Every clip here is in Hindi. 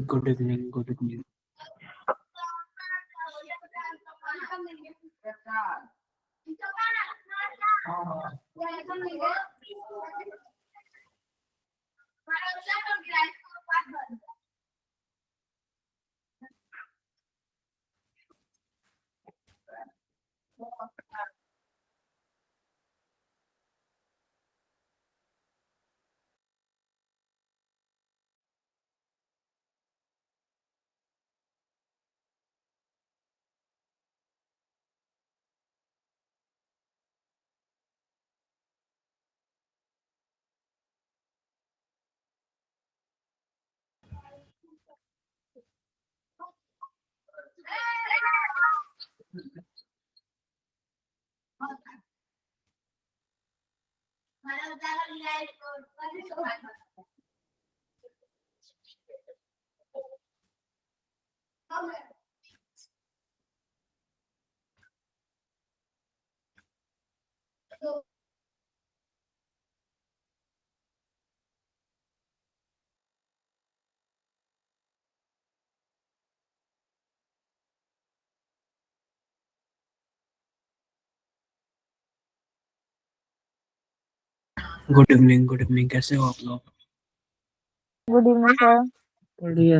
Good evening, good evening. Good evening, good evening. कैसे हो आप लोग? Good evening sir. बढ़िया।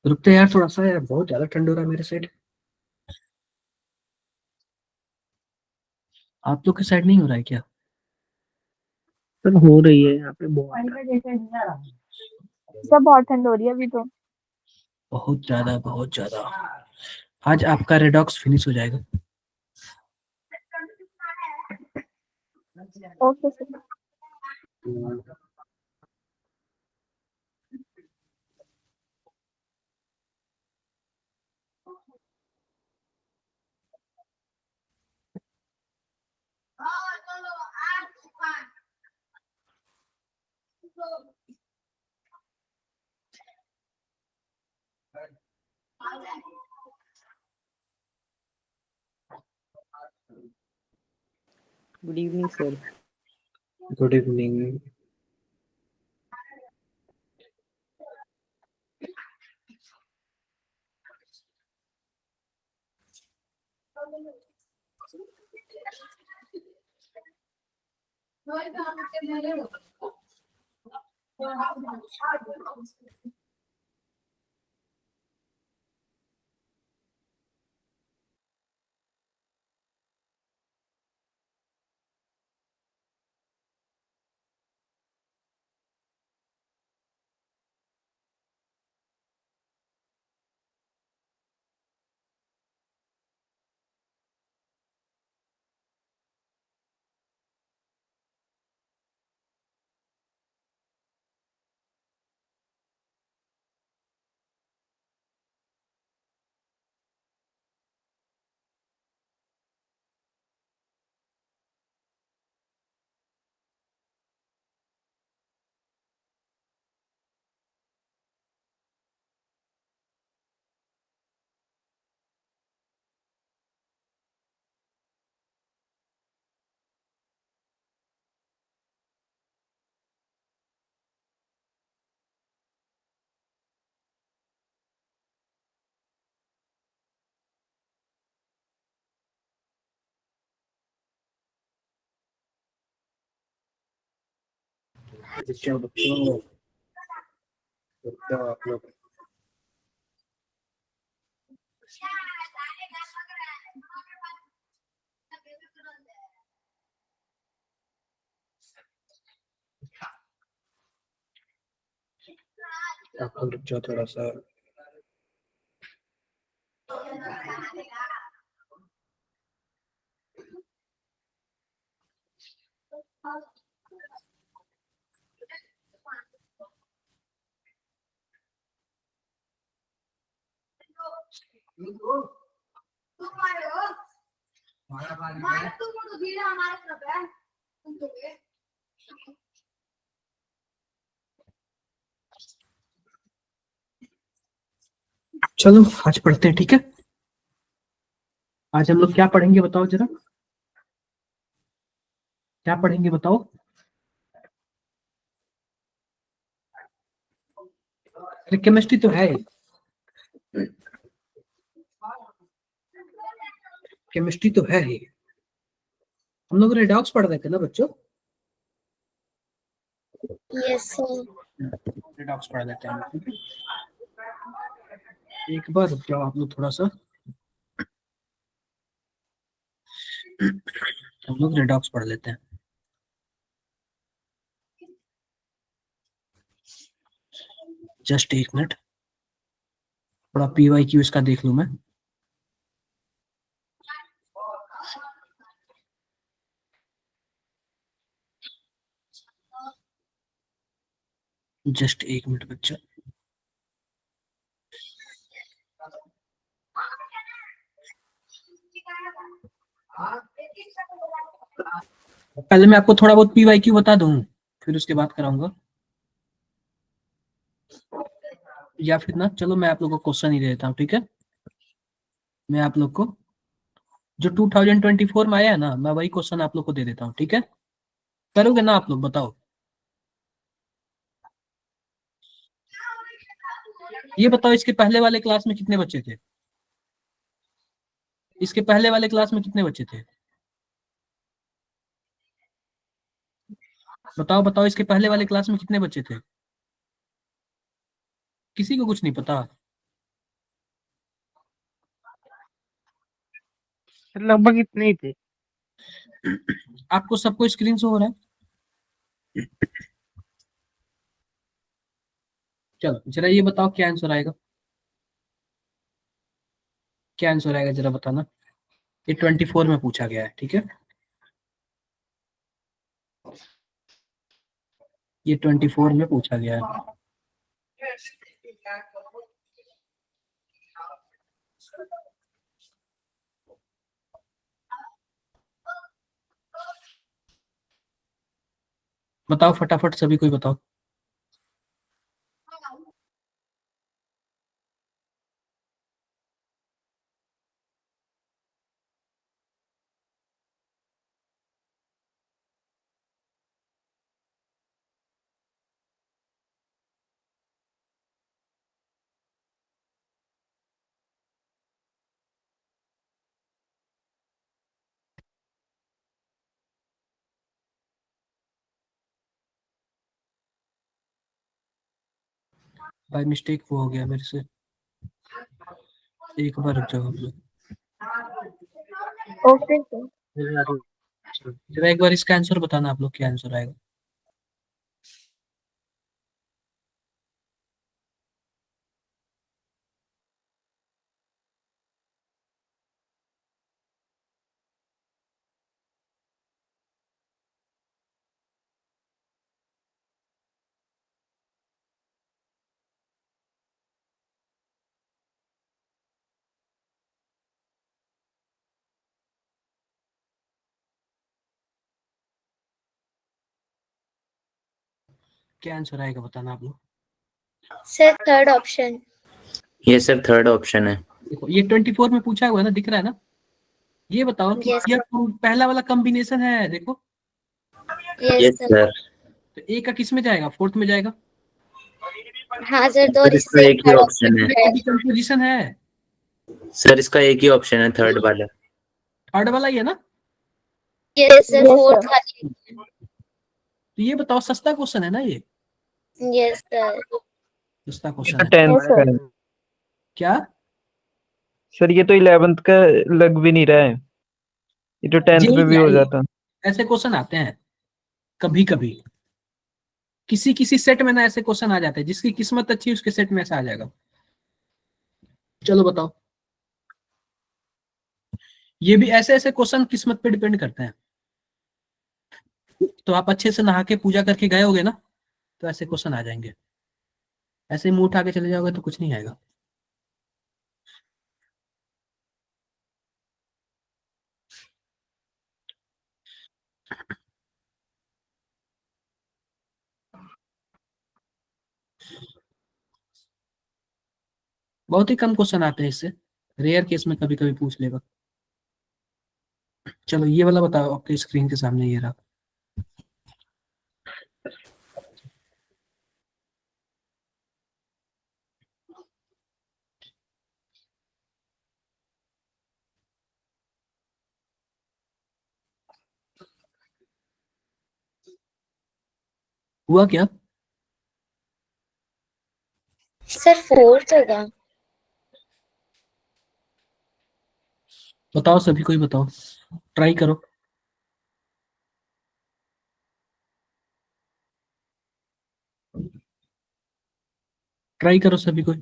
रुकते यार थोड़ा सा, यार बहुत ज्यादा ठंड हो रहा है मेरे साइड। आप लोग की साइड नहीं हो रहा है क्या? सर हो रही है यहाँ पे बहुत। सब बहुत ठंड हो रही है अभी तो। बहुत ज्यादा, बहुत ज्यादा। आज आपका रेडॉक्स फिनिश हो जाएगा। Okay sir. Good evening sir. Good evening. बच्चों बच्चों बच्चों, आप लोग रुक जाओ थोड़ा सा। चलो आज पढ़ते हैं, ठीक है? आज हम लोग क्या पढ़ेंगे बताओ जरा, क्या पढ़ेंगे बताओ? अरे केमिस्ट्री तो है, केमिस्ट्री तो है ही। हम लोग रेडॉक्स पढ़ रहे थे ना बच्चों, यस सर। रेडॉक्स पढ़ लेते हैं, ठीक है। एक बार रुक जाओ आप लोग थोड़ा सा, हम लोग रेडॉक्स पढ़ लेते हैं। जस्ट एक मिनट, थोड़ा PYQ इसका देख लूं मैं। जस्ट एक मिनट बच्चा, पहले मैं आपको थोड़ा बहुत PYQ बता दूं, फिर उसके बाद कराऊंगा, या फिर ना चलो मैं आप लोगों को क्वेश्चन ही दे देता हूँ, ठीक है। मैं आप लोग को जो 2024 में आया है ना, मैं वही क्वेश्चन आप लोग को दे देता हूँ, ठीक है। करोगे ना आप लोग, बताओ। ये बताओ, इसके पहले वाले क्लास में कितने बच्चे थे? इसके पहले वाले क्लास में कितने बच्चे थे? बताओ बताओ, इसके पहले वाले क्लास में कितने बच्चे थे? किसी को कुछ नहीं पता? लगभग इतने ही थे। आपको सबको स्क्रीन शो हो रहा है? चलो जरा ये बताओ, क्या आंसर आएगा? क्या आंसर आएगा जरा बताना। ये 24 में पूछा गया है, ठीक है। ये 24 में पूछा गया है। बताओ फटाफट, सभी कोई बताओ। बाय मिस्टेक वो हो गया मेरे से, एक बार रुक जाओ आप लोग। Okay sir. जरा एक बार इसका आंसर बताना आप लोग, क्या आंसर आएगा। क्या आंसर आएगा बताना आप लोग। Sir third option. ये सर थर्ड ऑप्शन है। देखो ये 24 में पूछा हुआ है ना, दिख रहा है ना। ये बताओ कि Yes. ये पहला वाला कॉम्बिनेशन है, देखो। Yes yes sir. सर। तो ए का किस में जाएगा? फोर्थ में जाएगा। हाँ सर, तो सर इसका एक ही ऑप्शन है। कंपोजिशन है। सर इसका एक ही ऑप्शन है, थर्ड वाला। थर्ड वाला ही है ना। Yes sir, Yes, fourth sir. वाली। तो ये बताओ, सस्ता क्वेश्चन है ना ये, यस सर। सस्ता ये क्वेश्चन तो है। 10th Yes, sir. का है। क्या? सर ये तो 11th का लग भी नहीं रहा है, ये तो 10th पे भी हो जाता। ऐसे क्वेश्चन आते हैं कभी कभी, किसी किसी सेट में ना ऐसे क्वेश्चन आ जाते हैं, जिसकी किस्मत अच्छी है उसके सेट में ऐसा आ जाएगा। चलो बताओ, ये भी ऐसे ऐसे क्वेश्चन किस्मत पे डिपेंड करते हैं। तो आप अच्छे से नहा के पूजा करके गए होगे ना, तो ऐसे क्वेश्चन आ जाएंगे। ऐसे ही मुंह उठा के चले जाओगे तो कुछ नहीं आएगा। बहुत ही कम क्वेश्चन आते हैं इससे, रेयर केस में कभी कभी पूछ लेगा। चलो ये वाला बताओ, आपके स्क्रीन के सामने ये रहा। हुआ क्या? सर फोर्थ होगा। बताओ सभी कोई बताओ, ट्राई करो। ट्राई करो सभी कोई।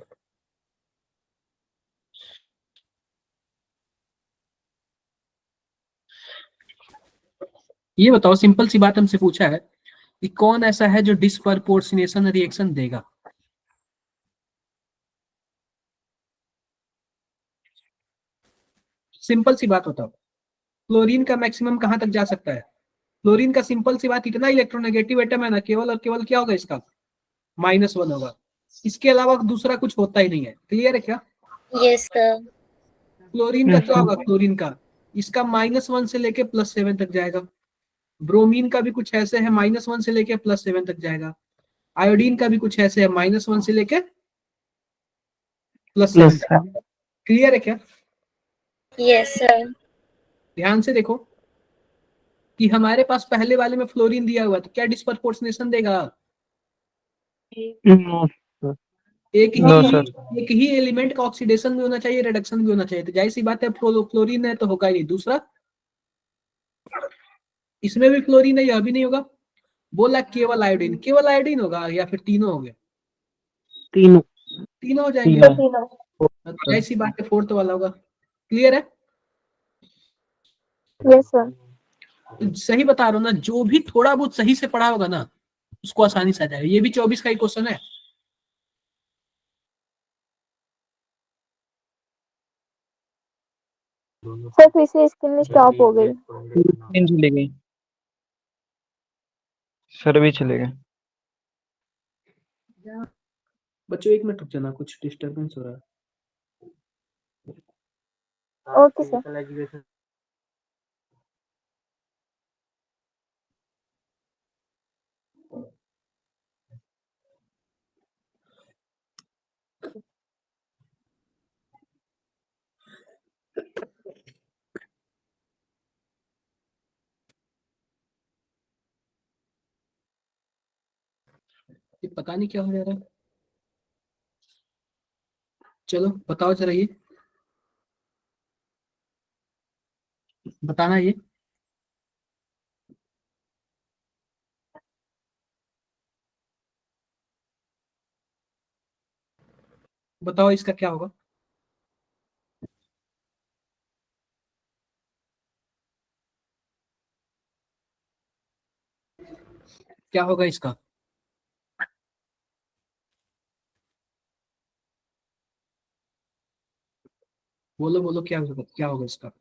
ये बताओ, सिंपल सी बात हमसे पूछा है कि कौन ऐसा है जो डिस्प्रपोर्शनेशन रिएक्शन देगा। सिंपल सी बात बताओ, क्लोरीन का मैक्सिमम कहां तक जा सकता है? क्लोरीन का सिंपल सी बात, इतना इलेक्ट्रोनेगेटिव एटम है ना, केवल और केवल क्या होगा इसका? -1 होगा। इसके अलावा दूसरा कुछ होता ही नहीं है। क्लियर है क्या? Yes sir. क्लोरीन का क्या होगा? क्लोरीन का इसका -1 से लेके +7 तक जाएगा। ब्रोमीन का भी कुछ ऐसे है, -1 से लेके +7 तक जाएगा। आयोडीन का भी कुछ ऐसे है, -1 से लेके +7 तक। क्लियर है क्या? Yes sir. ध्यान से देखो कि हमारे पास पहले वाले में फ्लोरीन दिया हुआ है, तो क्या डिस्प्रपोर्शनेशन देगा? नो एक नो ही सर। एक ही एलिमेंट का ऑक्सीडेशन भी होना चाहिए, रिडक्शन भी होना चाहिए। तो जाहिर सी बात है, फ्लोरीन है तो होगा ही नहीं। दूसरा, इसमें भी फ्लोरीन है, यह भी नहीं होगा। बोला केवल आयोडीन, केवल आयोडीन होगा या फिर तीनों हो गए? तीनों तीनों हो जाएंगे। तीनों। तीनों। तो जाहिर सी बात है, फोर्थ वाला होगा। क्लियर है? Yes sir. तो सही बता रहा हूँ ना, जो भी थोड़ा बहुत सही से पढ़ा होगा ना, उसको आसानी से आ जाएगा। ये भी 24 का ही क्वेश्चन है। सर फिर से स्क्रीन स्टॉप हो गई। तीन चले गए, सर भी चले गए। बच्चों 1 मिनट रुक जाना, कुछ डिस्टरबेंस हो रहा है। Okay sir. ये पता नहीं क्या हो जा रहा है। चलो बताओ जरा, ये बताना ये। बताओ इसका क्या होगा? क्या होगा इसका? बोलो बोलो, क्या होगा, क्या होगा इसका?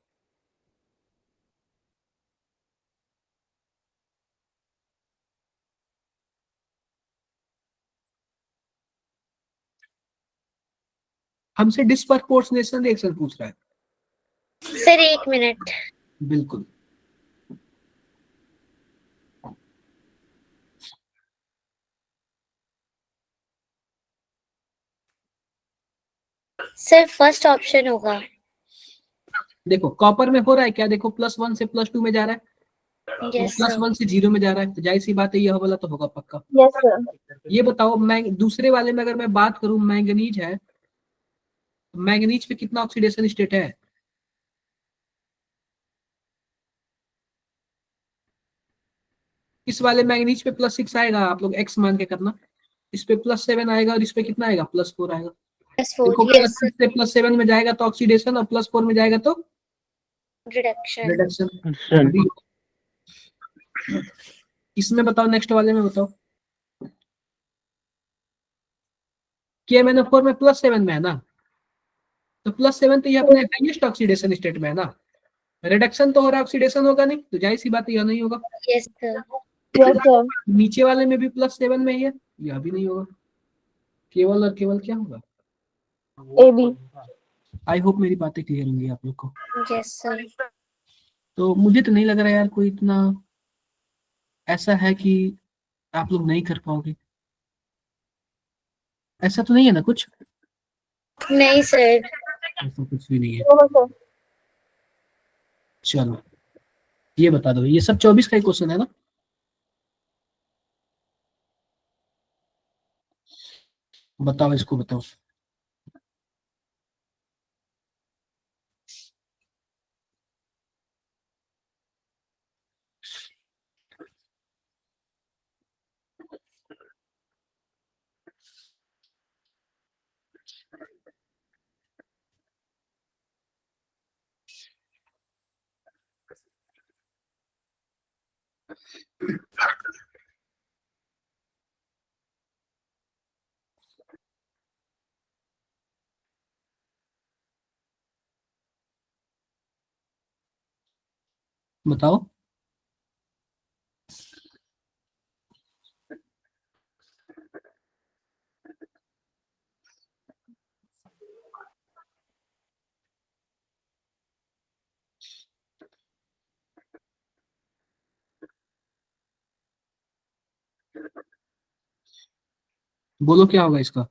हमसे डिस्प्रपोर्शनेशन रिएक्शन पूछ रहा है। Sir 1 minute. बिल्कुल। सर फर्स्ट ऑप्शन होगा। देखो कॉपर में हो रहा है क्या? देखो +1 से +2 में जा रहा है, यस सर। +1 से 0 में जा रहा है, तो जाहिर सी बात है यह वाला तो होगा पक्का। Yes sir. ये बताओ, मैं दूसरे वाले में अगर मैं बात करूं, मैंगनीज है, मैंगनीज पे कितना ऑक्सीडेशन स्टेट है? इस वाले मैंगनीज पे +6 आएगा, आप लोग x मान के करना। इस पे +7 आएगा और इस पे कितना आएगा? +4 आएगा। +4 देखो यस सर। +6 से +7 में जाएगा तो ऑक्सीडेशन, और +4 में जाएगा तो रिडक्शन। रिडक्शन। इसमें बताओ, नेक्स्ट वाले में बताओ, KMnO4 में +7 में है ना, तो +7 तो ये अपने हाईएस्ट ऑक्सीडेशन स्टेट में है ना। रिडक्शन तो हो रहा है, ऑक्सीडेशन होगा नहीं, तो जाहिर सी बात है यह नहीं होगा। Yes sir. Yes sir. नीचे वाले में भी +7 में ही है, यह भी नहीं होगा। केवल और केवल क्या होगा? A B. आई होप मेरी बातें क्लियर होंगी आप लोग को। Yes sir. तो मुझे तो नहीं लग रहा यार कोई इतना ऐसा है कि आप लोग नहीं कर पाओगे। ऐसा तो नहीं है ना कुछ? नहीं सर। ऐसा कुछ भी नहीं है। No sir. चलो ये बता दो, ये सब 24 का ही क्वेश्चन है ना? बताओ, इसको बताओ। बताओ। बोलो क्या होगा इसका।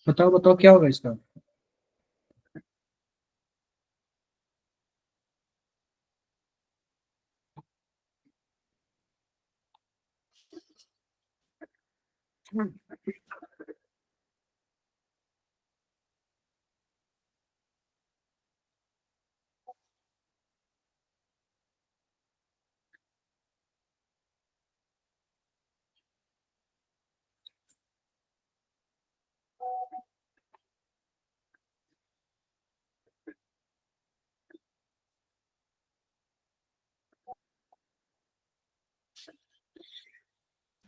बताओ बताओ क्या होगा इसका।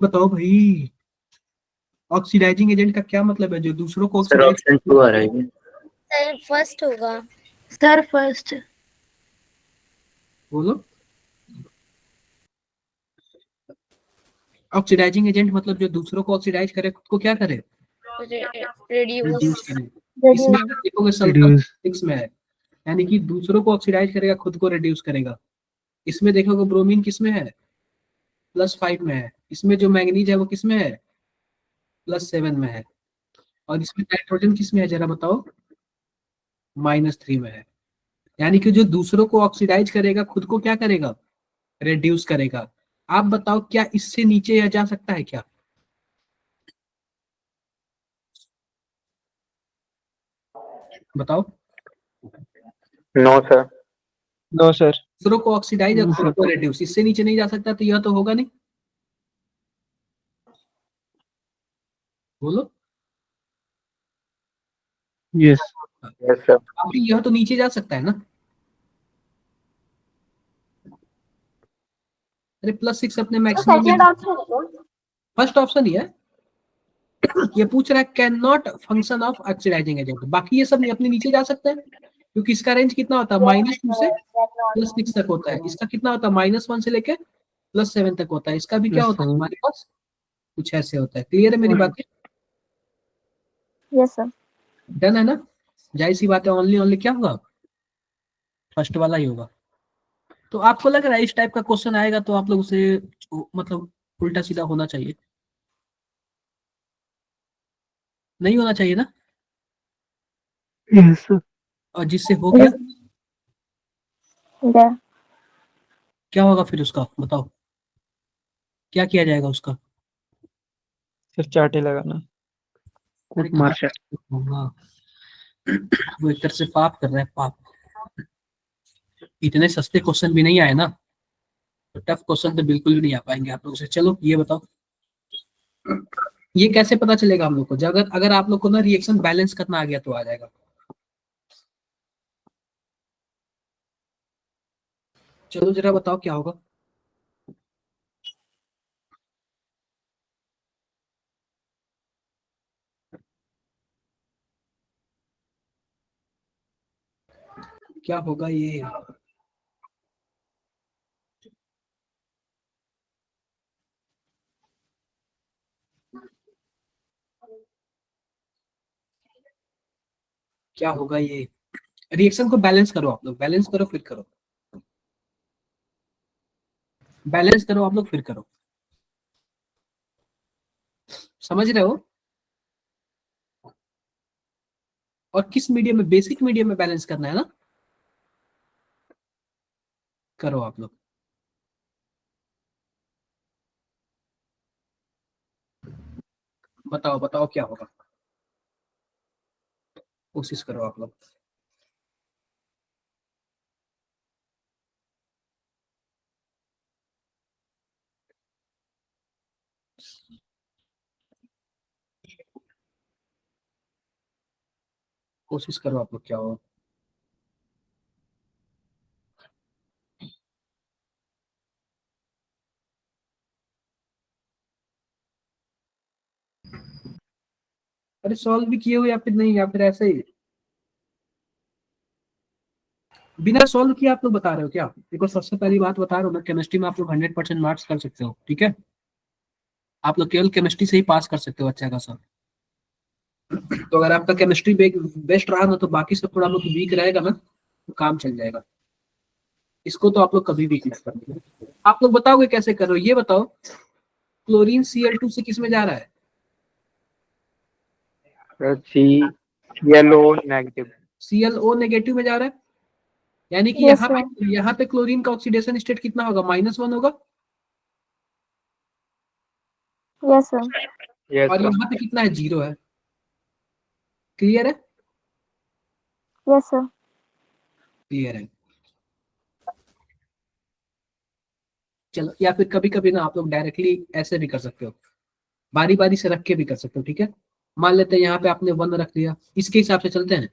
बताओ भाई, ऑक्सीडाइजिंग एजेंट का क्या मतलब है? जो दूसरों को सर ऑक्सीडाइज। ऑप्शन 2 आ रहा है। सर फर्स्ट होगा। Sir first. बोलो। ऑक्सीडाइजिंग एजेंट मतलब जो दूसरों को ऑक्सीडाइज करे, खुद को क्या करे? रिड्यूस। रिड्यूस करे। इसमें अगर देखोगे सल्फर Reduce. 6 में है, यानी कि दूसरों को ऑक्सीडाइज करेगा, खुद को रिड्यूस करेगा। इसमें देखोगे ब्रोमीन किसमें है? +5 में है। इसमें जो मैंगनीज है वो किसमें है? +7 में है। और इसमें नाइट्रोजन किसमें है जरा बताओ? -3 में है। यानी कि जो दूसरों को ऑक्सीडाइज करेगा, खुद को क्या करेगा? रिड्यूस करेगा। आप बताओ क्या इससे नीचे या जा सकता है क्या? बताओ। No sir. No sir. दूसरों को ऑक्सीडाइज और खुद को रिड्यूस, इससे नीचे नहीं जा सकता, तो यह तो होगा नहीं। बोलो। यस। Yes sir. अभी यह तो नीचे जा सकता है ना। अरे +6 अपने मैक्सिमम। सेकंड ऑप्शन है क्या? फर्स्ट ऑप्शन ही है। ये पूछ रहा है can not function of oxidising agent, बाकी ये सब नहीं अपने नीचे जा सकते हैं, क्योंकि इसका रेंज कितना होता है? -2 से +6 तक होता है। इसका कितना होता है? -1 से लेके +7 तक होता है। इसका भी क्या होता है हमारे पास? कुछ ऐसे होता है। क्लियर है मेरी बातें? Yes sir. डन है ना? जाहिर सी बात है, ओनली ओनली क्या होगा? फर्स्ट वाला ही होगा। तो आपको लग रहा है इस टाइप का क्वेश्चन आएगा तो आप लोग उसे मतलब उल्टा सीधा होना चाहिए, नहीं होना चाहिए ना? यस। और जिससे हो गया, क्या? क्या होगा फिर उसका? बताओ क्या किया जाएगा उसका? सर चाटे लगाना। अरे कूट मार कहाँ होगा? वो एक तरह से पाप कर रहा है, पाप। इतने सस्ते क्वेश्चन भी नहीं आए ना, तो टफ क्वेश्चन तो बिल्कुल भी नहीं आ पाएंगे आप लोग से। चलो ये बताओ, ये कैसे पता चलेगा हम लोग को? जब अगर अगर आप लोग को ना रिएक्शन बैलेंस करना आ गया तो आ जाएगा। चलो जरा बताओ क्या होगा। क्या होगा ये? क्या होगा ये? रिएक्शन को बैलेंस करो आप लोग, बैलेंस करो फिर करो, बैलेंस करो आप लोग फिर करो, समझ रहे हो? और किस मीडियम में, बेसिक मीडियम में बैलेंस करना है ना, करो आप लोग। बताओ बताओ क्या होगा, कोशिश करो आप लोग। कोशिश करो आप लोग क्या होगा। अरे सॉल्व भी किए हो या फिर नहीं, या फिर ऐसे ही बिना सॉल्व किए आप लोग बता रहे हो क्या? देखो सबसे पहली बात बता रहा हूँ मैं, केमिस्ट्री में आप लोग 100% मार्क्स कर सकते हो, ठीक है? आप लोग केवल केमिस्ट्री से ही पास कर सकते हो अच्छा खासा। तो अगर आपका केमिस्ट्री बेस्ट रहा ना, तो बाकी सब थोड़ा बहुत वीक रहेगा ना, तो काम चल जाएगा। इसको तो आप लोग कभी वीक मत करो। आप लोग बताओगे कैसे करो, ये बताओ। क्लोरीन Cl2 से किस में जा रहा है? सी येलो नेगेटिव। ClO नेगेटिव में जा रहा है, यानी कि Yes, sir. यहाँ पे क्लोरीन का ऑक्सीडेशन स्टेट कितना होगा? -1 होगा। Yes, sir. यस और सर। यहाँ पे कितना है? 0 है। क्लियर है? Yes, sir. क्लियर है। चलो, या फिर कभी कभी ना आप लोग डायरेक्टली ऐसे भी कर सकते हो, बारी बारी से रख के भी कर सकते हो, ठीक है? मान लेते हैं यहाँ पे आपने 1 रख लिया, इसके हिसाब से चलते हैं।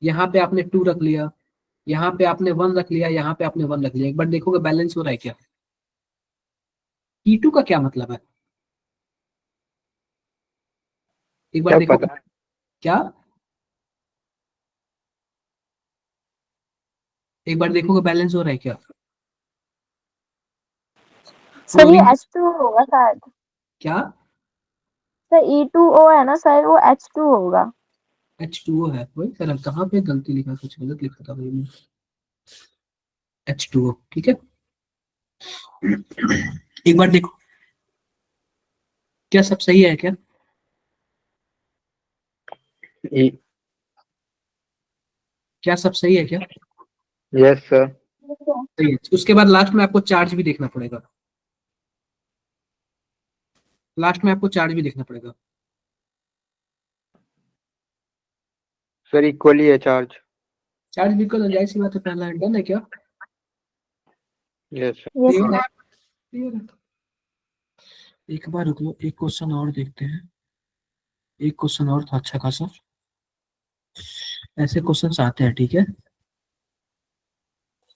यहाँ पे आपने 2 रख लिया, यहाँ पे आपने 1 रख लिया, यहाँ पे आपने 1 रख लिया। एक बार देखोगे बैलेंस हो रहा है क्या? T2 का क्या मतलब है, एक बार क्या देखो। पता। क्या? एक बार देखोगे बैलेंस हो रहा है क्या? सर ये क्लोरीन H2 होगा शायद। क्या? सर E2O है ना शायद, वो H2 होगा। H2O है? वही सर, कहाँ पे गलती लिखा, कुछ गलत लिखा था भाई मैं। H2O, ठीक है। एक बार देखो क्या सब सही है क्या? क्या सब सही है क्या? Yes sir. Yes, sir. सही है। उसके बाद लास्ट में आपको चार्ज भी देखना पड़ेगा, लास्ट में आपको चार्ज भी देखना पड़ेगा। सर इक्वली है चार्ज। चार्ज बिल्कुल जाहिर सी बात है, पहला डन है क्या? Yes sir. Yes, clear sir. है? क्लियर है। एक बार रुक लो, एक क्वेश्चन और देखते हैं। एक क्वेश्चन और था अच्छा खासा, ऐसे क्वेश्चंस आते हैं, ठीक है?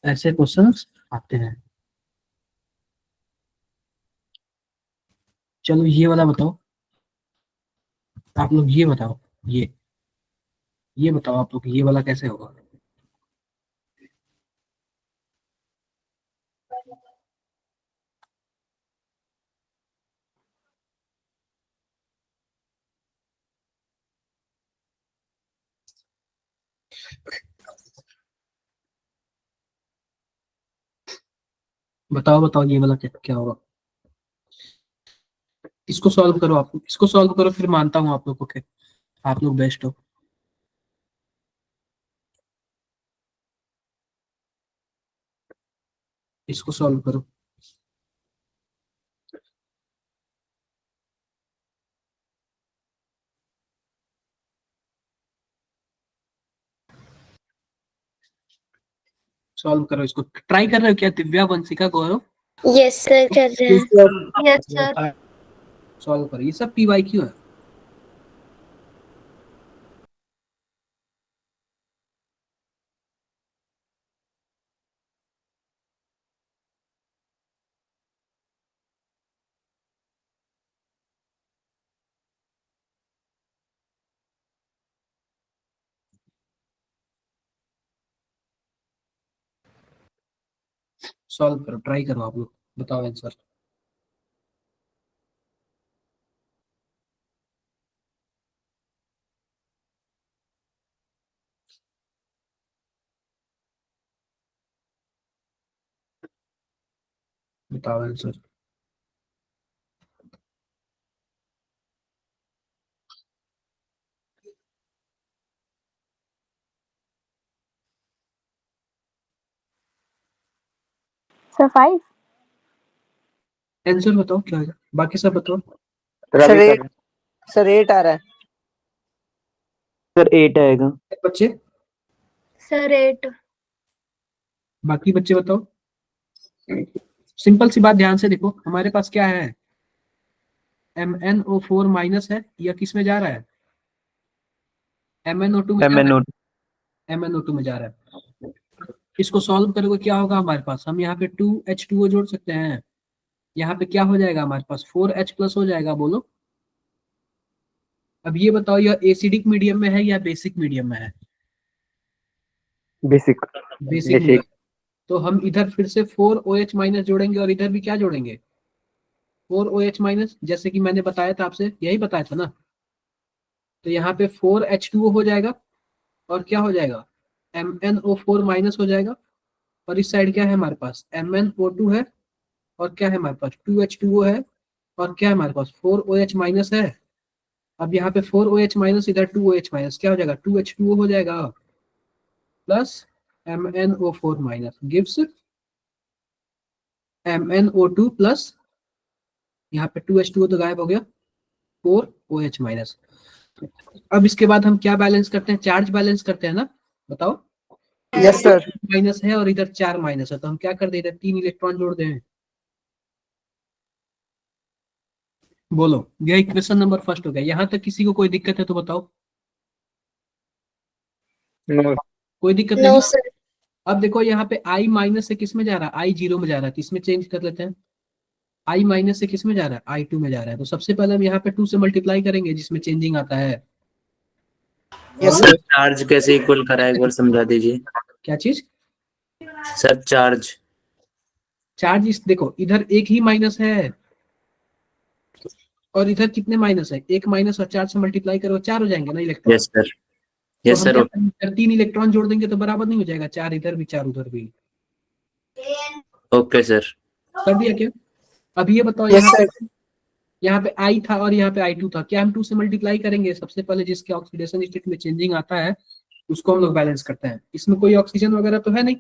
ऐसे क्वेश्चंस आते हैं। चलो ये वाला बताओ, आप लोग ये बताओ, ये बताओ आप लोग, ये वाला कैसे होगा? बताओ बताओ ये वाला क्या क्या होगा? इसको सॉल्व करो, आप इसको सॉल्व करो, फिर मानता हूँ आप लोग को कि आप लोग बेस्ट हो। इसको सॉल्व करो। सॉल्व करो इसको। ट्राई कर रहे हो क्या दिव्या, वंशिका, गौरव? यस सर कर रहे हैं। Yes, sir. सॉल्व करो, ये सब PYQ है। सॉल्व करो, ट्राई करो आप लोग, बताओ आंसर। बताओ आंसर। सर 5। आंसर बताओ क्या है, बाकी सब बताओ। सर सर अभी एट, सर 8 आ रहा है। सर 8 आएगा। बच्चे, Sir 8. बाकी बच्चे बताओ। सिंपल सी बात, ध्यान से देखो, हमारे पास क्या है, MnO4 माइनस है, या किस में जा रहा है, MnO2 में जा रहा MnO2। है, MnO2 में जा रहा है। इसको सॉल्व करोगे क्या होगा हमारे पास, हम यहाँ पे 2H2O जोड़ सकते हैं, यहाँ पे क्या हो जाएगा हमारे पास 4H प्लस हो जाएगा, बोलो। अब ये बताओ, यह एसिडिक मीडियम में है या बेसिक मीडियम में है, बेसिक। Basic medium. तो हम इधर फिर से 4OH माइनस जोड़ेंगे और इधर भी क्या जोड़ेंगे, 4OH माइनस, जैसे कि मैंने बताया था आपसे, यही बताया था ना। तो यहाँ पे 4H2O हो जाएगा और क्या हो जाएगा, MnO4 माइनस हो जाएगा, और इस साइड क्या है हमारे पास, MnO2 है, और क्या है हमारे पास 2H2O है, और क्या है हमारे पास 4OH माइनस है। अब यहाँ पे 4OH माइनस, इधर 2OH माइनस, क्या हो जाएगा 2H2O हो जाएगा, plus MnO4 minus gives MnO2 plus, यहाँ पे 2H2O तो गायब हो गया, 4OH माइनस। अब इसके बाद हम क्या बैलेंस करते हैं, चार्ज बैलेंस करते हैं ना, बताओ। Yes sir. माइनस है और इधर 4 माइनस है, तो हम क्या कर दे, इधर 3 इलेक्ट्रॉन जोड़ दें, बोलो। यह इक्वेशन नंबर फर्स्ट हो गया। यहाँ तक किसी को कोई दिक्कत है तो बताओ, नो। कोई दिक्कत No, नहीं। sir. अब देखो यहाँ पे I माइनस से किस में जा रहा है, I 0 में जा रहा है, तो इसमें चेंज कर लेते हैं। I माइनस से किस में जा रहा है, I 2 में जा रहा है, तो सबसे पहले हम यहाँ पे 2 से मल्टीप्लाई करेंगे जिसमें चेंजिंग आता है। Yes sir sir. चार्ज कैसे इक्वल करा है, एक बार समझा दीजिए। क्या चीज, सर चार्ज। चार्ज इस देखो, इधर एक ही माइनस है और इधर कितने माइनस है, एक माइनस और 4 से मल्टीप्लाई करो 4 हो जाएंगे ना इलेक्ट्रॉन। यस सर, तो यस हम सर। क्या करेंगे, 3 इलेक्ट्रॉन जोड़ देंगे तो बराबर नहीं हो जाएगा, 4 इधर भी 4 उधर भी, ओके सर। कर दिया क्या। अब ये बताओ, यस सर। यहाँ पे I था और यहाँ पे I2 था, क्या हम 2 से मल्टीप्लाई करेंगे, सबसे पहले जिसके ऑक्सीडेशन स्टेट में चेंजिंग आता है उसको हम लोग बैलेंस करते हैं। इसमें कोई ऑक्सीजन वगैरह तो है नहीं,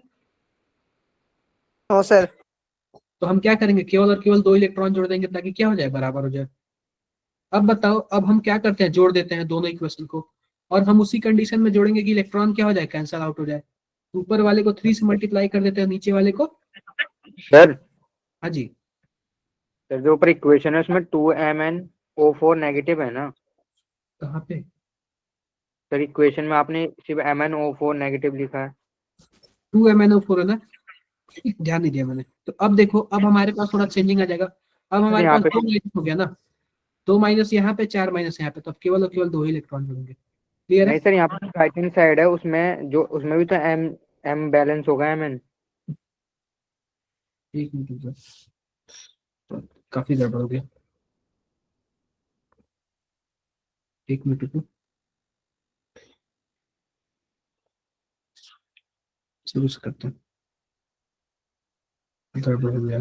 नो सर। तो हम क्या करेंगे, केवल और केवल 2 इलेक्ट्रॉन जोड़ देंगे ताकि क्या हो जाए, बराबर हो जाए। अब बताओ, अब हम क्या करते हैं, जोड़ देते हैं दोनों इक्वेशन को, और हम उसी कंडीशन में जोड़ेंगे कि इलेक्ट्रॉन क्या हो जाए, कैंसल आउट हो जाए। ऊपर वाले को 3 से मल्टीप्लाई कर देते हैं, नीचे वाले को। सर, हाँ जी, सर जो ऊपर इक्वेशन है उसमें 2MnO4 नेगेटिव है ना। कहाँ पे, सर इक्वेशन में आपने सिर्फ MnO4 नेगेटिव लिखा है। 2MnO4 है ना, ध्यान नहीं दिया मैंने। तो अब देखो, अब हमारे पास थोड़ा चेंजिंग आ जाएगा। अब हमारे यहाँ पास पे 2 माइनस हो गया ना, 2 माइनस यहाँ पे, 4 माइनस यहाँ पे, तो अब केवल और केवल 2 ही इलेक्ट्रॉन जुड़ेंगे। क्लियर है। नहीं सर, यहाँ पे राइट हैंड साइड है, उसमें जो उसमें भी तो M बैलेंस होगा Mn। एक मिनट रुक जाओ, तो काफी गड़बड़ हो गया, एक मिनट रुको, शुरू से करते हैं, गड़बड़ हो गया।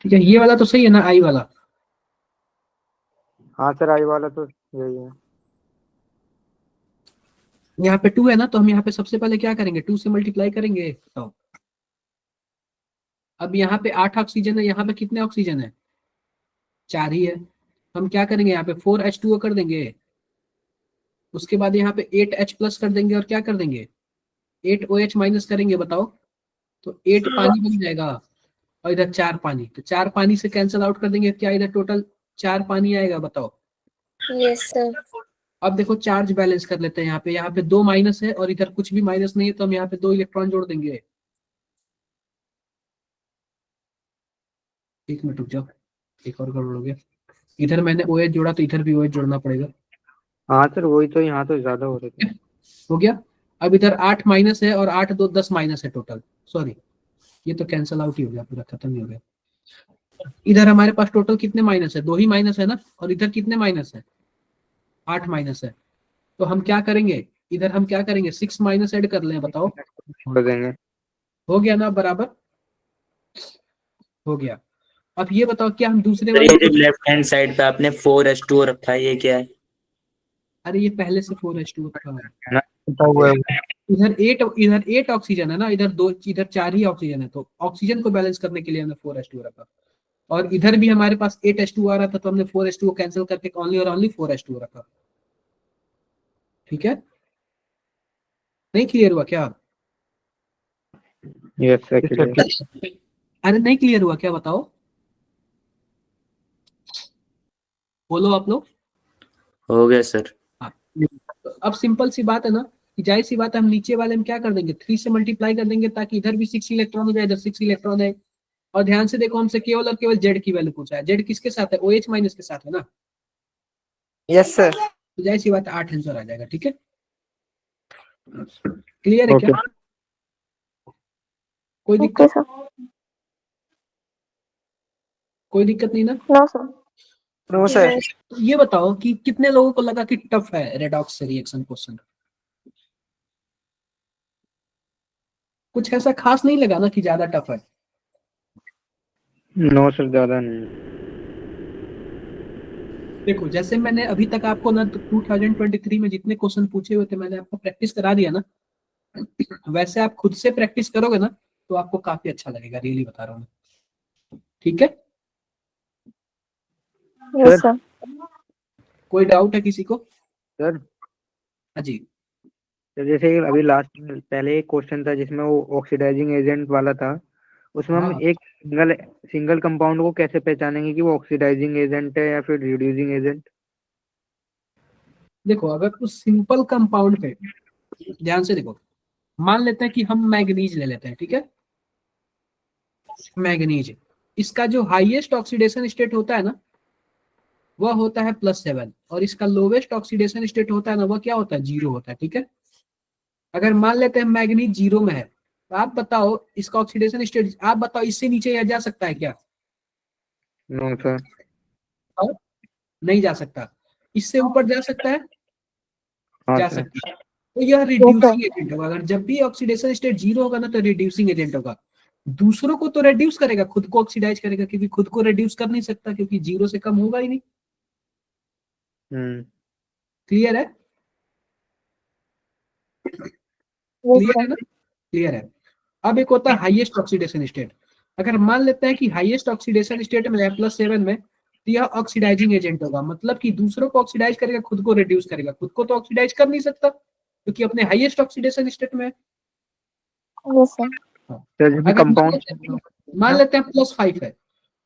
ठीक है, ये वाला तो सही है ना, आई वाला। हाँ सर, आई वाला तो यही है। यहाँ पे 2 है ना, तो हम यहाँ पे सबसे पहले क्या करेंगे, 2 से मल्टीप्लाई करेंगे, तो अब यहाँ पे 8 ऑक्सीजन है, यहाँ पे कितने ऑक्सीजन है, 4 ही है। हम क्या करेंगे, यहाँ पे 4H2O कर देंगे, उसके बाद यहाँ पे 8H प्लस कर देंगे, और क्या कर देंगे 8OH माइनस करेंगे, बताओ। तो 8 पानी बन जाएगा और इधर 4 पानी, तो 4 पानी से कैंसिल आउट कर देंगे, क्या इधर टोटल 4 पानी आएगा, बताओ। Yes, sir. अब देखो चार्ज बैलेंस कर लेते हैं, यहाँ पे 2 माइनस है और इधर कुछ भी माइनस नहीं है, तो हम यहाँ पे 2 इलेक्ट्रॉन जोड़ देंगे। एक मिनट रुक जाओ, एक और गड़बड़ हो गया, इधर मैंने OH जोड़ा तो इधर भी OH जोड़ना पड़ेगा। हाँ सर, वही तो, यहाँ तो ज्यादा हो रहे थे। हो गया। अब इधर 8 माइनस है और 8 2 10 माइनस है टोटल, सॉरी ये तो कैंसिल आउट ही हो गया, पूरा खत्म ही हो गया। इधर हमारे पास टोटल कितने माइनस है, 2 ही माइनस है ना, और इधर कितने माइनस है, 8 माइनस है। तो हम क्या करेंगे, इधर हम क्या करेंगे, 6 माइनस ऐड कर लें, बताओ। छोड़ देंगे। हो गया ना बराबर, हो गया। अब ये बताओ क्या हम दूसरे सर वाले ये जो लेफ्ट हैंड साइड पे आपने 4s2 रखा है, ये क्या है? अरे ये पहले से 4H2 रखा है। है ना? पता हुआ है। इधर 8 ऑक्सीजन है ना, इधर 2, इधर 4 ही ऑक्सीजन है, तो ऑक्सीजन को बैलेंस करने के लिए हमने 4H2 रखा। और इधर भी हमारे पास 8H2 आ रहा था, तो हमने 4H2 को कैंसिल करके ओनली और ओनली 4H2 रखा। ठीक है, नहीं क्लियर हुआ क्या? Yes sir, clear. अरे नहीं क्लियर हुआ क्या, बताओ, बोलो आप लोग। हो गया सर। हाँ, तो अब सिंपल सी बात है ना, कि जाहिर सी बात है, हम नीचे वाले में क्या कर देंगे, 3 से मल्टीप्लाई कर देंगे, ताकि इधर भी 6 इलेक्ट्रॉन हो जाए, इधर 6 इलेक्ट्रॉन है। और ध्यान से देखो, हमसे केवल और केवल जेड की वैल्यू पूछा है। जेड किसके साथ है, OH माइनस के साथ है ना, यस सर। तो जाहिर सी बात है 8 आंसर आ जाएगा। ठीक है, क्लियर है क्या? ओके। कोई ओके दिक्कत, सर। कोई दिक्कत नहीं ना? No sir. No sir. तो ये बताओ कि कितने लोगों को लगा कि टफ है रेडॉक्स से रिएक्शन क्वेश्चन? कुछ ऐसा खास नहीं लगा ना कि ज्यादा टफ है? नो सर, ज्यादा नहीं। देखो, जैसे मैंने अभी तक आपको ना 2023 में जितने क्वेश्चन पूछे हुए थे, मैंने आपको प्रैक्टिस करा दिया ना, वैसे आप खुद से प्रैक्टिस करोगे ना, तो आपको काफी अच्छा लगेगा, रियली बता रहा हूँ मैं। ठीक है, यस सर। कोई डाउट है किसी को? सर, हाँ जी। तो जैसे अभी लास्ट में पहले एक क्वेश्चन था जिसमें वो ऑक्सीडाइजिंग एजेंट वाला था, उसमें हम हाँ, एक सिंगल सिंगल कंपाउंड को कैसे पहचानेंगे कि वो ऑक्सीडाइजिंग एजेंट है या फिर रिड्यूसिंग एजेंट? देखो, अगर उस सिंपल कंपाउंड पे ध्यान से देखो, मान लेते हैं कि हम मैग्नीज ले लेते हैं, ठीक है, मैग्नीज, इसका जो हाईएस्ट ऑक्सीडेशन स्टेट होता है ना, वह होता है +7, और इसका लोवेस्ट ऑक्सीडेशन स्टेट होता है ना, वह क्या होता है, 0 होता है। ठीक है, अगर मान लेते हैं मैग्नीज 0 में है, तो आप बताओ इसका ऑक्सीडेशन स्टेट, आप बताओ इससे नीचे यह जा सकता है क्या? No sir. और नहीं जा सकता। इससे ऊपर जा सकता है? हाँ जा सर। सकता है। तो यह यस सर। रिड्यूसिंग एजेंट होगा। अगर जब भी ऑक्सीडेशन स्टेट 0 होगा ना, तो रिड्यूसिंग एजेंट होगा। दूसरों को तो रिड्यूस करेगा, खुद को ऑक्सीडाइज करेगा, क्योंकि खुद को रिड्यूस कर नहीं सकता, क्योंकि 0 से कम होगा ही नहीं। हम्म। क्लियर है? यस क्लियर है सर। ना? क्लियर है। अब एक होता है हाईएस्ट ऑक्सीडेशन स्टेट। अगर मान लेते हैं कि हाईएस्ट ऑक्सीडेशन स्टेट में है +7 में, तो यह ऑक्सीडाइजिंग एजेंट होगा, मतलब कि दूसरों को ऑक्सीडाइज करेगा, खुद को रिड्यूस करेगा। खुद को तो ऑक्सीडाइज कर नहीं सकता, क्योंकि अपने हाईएस्ट ऑक्सीडेशन स्टेट में है। Yes sir. सर जैसे अगर कंपाउंड। मान लेते हैं +5 है,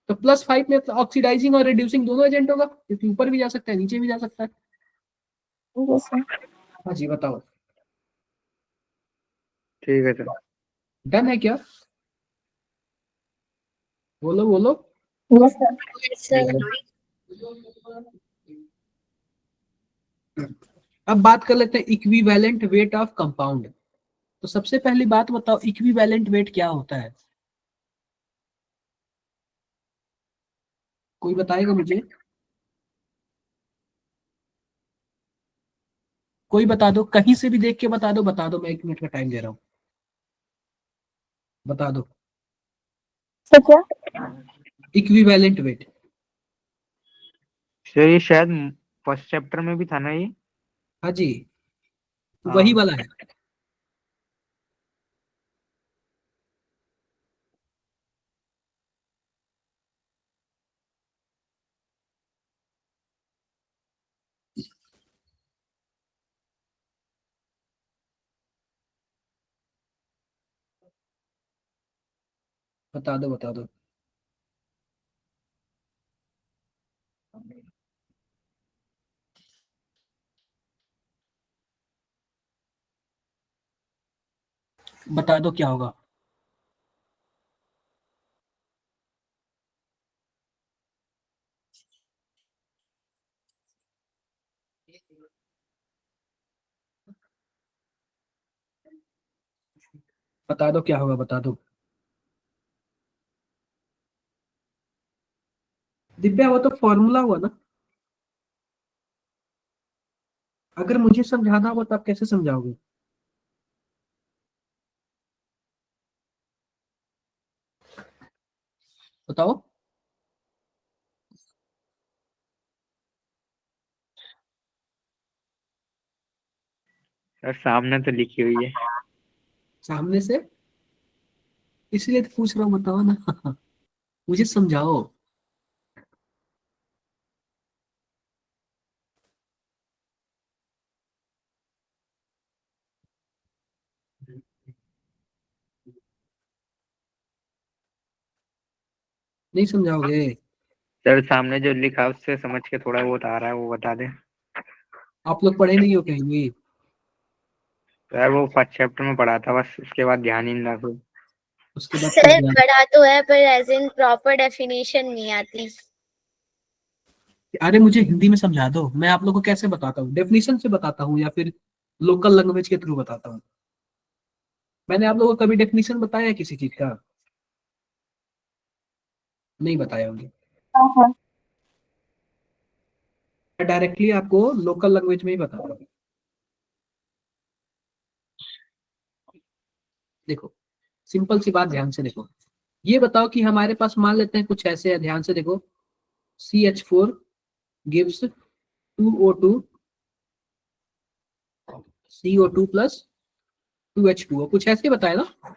तो +5 में ऑक्सीडाइजिंग और रिड्यूसिंग दोनों एजेंट होगा, क्योंकि ऊपर भी जा सकता है, नीचे भी जा सकता है। Yes sir. हाँ जी, बताओ, ठीक है सर। डन है क्या? बोलो बोलो। Yes sir. सर अब बात कर लेते हैं इक्विवेलेंट वेट ऑफ कंपाउंड। तो सबसे पहली बात बताओ, इक्विवेलेंट वेट क्या होता है? कोई बताएगा मुझे? कोई बता दो, कहीं से भी देख के बता दो, बता दो, मैं 1 मिनट का टाइम दे रहा हूँ, बता दो। सर क्या? Equivalent weight. सर ये शायद फर्स्ट चैप्टर में भी था ना ये? हाँ जी, वही हाँ। वाला है। बता दो, बता दो। बता दो क्या होगा। बता दो क्या होगा, बता दो। दिव्या, वो तो फॉर्मूला हुआ ना। अगर मुझे समझाना हो तो आप कैसे समझाओगे? बताओ। सर सामने तो लिखी हुई है। सामने से, इसलिए तो पूछ रहा हूँ, बताओ ना। मुझे समझाओ। नहीं समझाओगे? सर सामने जो लिखा है उससे समझ के थोड़ा बहुत आ रहा है, वो बता दें। आप लोग पढ़े नहीं हो कहीं? सर वो फर्स्ट चैप्टर में पढ़ा था, बस उसके बाद ध्यान ही नहीं रहा फिर। उसके बाद सर पढ़ा तो है पर एज इन प्रॉपर डेफिनेशन नहीं आती। अरे मुझे हिंदी में समझा दो, मैं आप लोगों को कैसे बताता हूँ, डेफिनेशन से बताता हूँ या फिर लोकल लैंग्वेज के थ्रू बताता हूँ? मैंने आप लोगों को कभी डेफिनेशन बताया है किसी चीज का? नहीं बताया होंगे। हाँ हाँ। मैं डायरेक्टली आपको लोकल लैंग्वेज में ही बताता हूँ। देखो, सिंपल सी बात, ध्यान से देखो। ये बताओ कि हमारे पास, मान लेते हैं कुछ ऐसे है, ध्यान से देखो। CH4 gives 2O2, CO2 plus 2H2O, कुछ ऐसे बताया ना।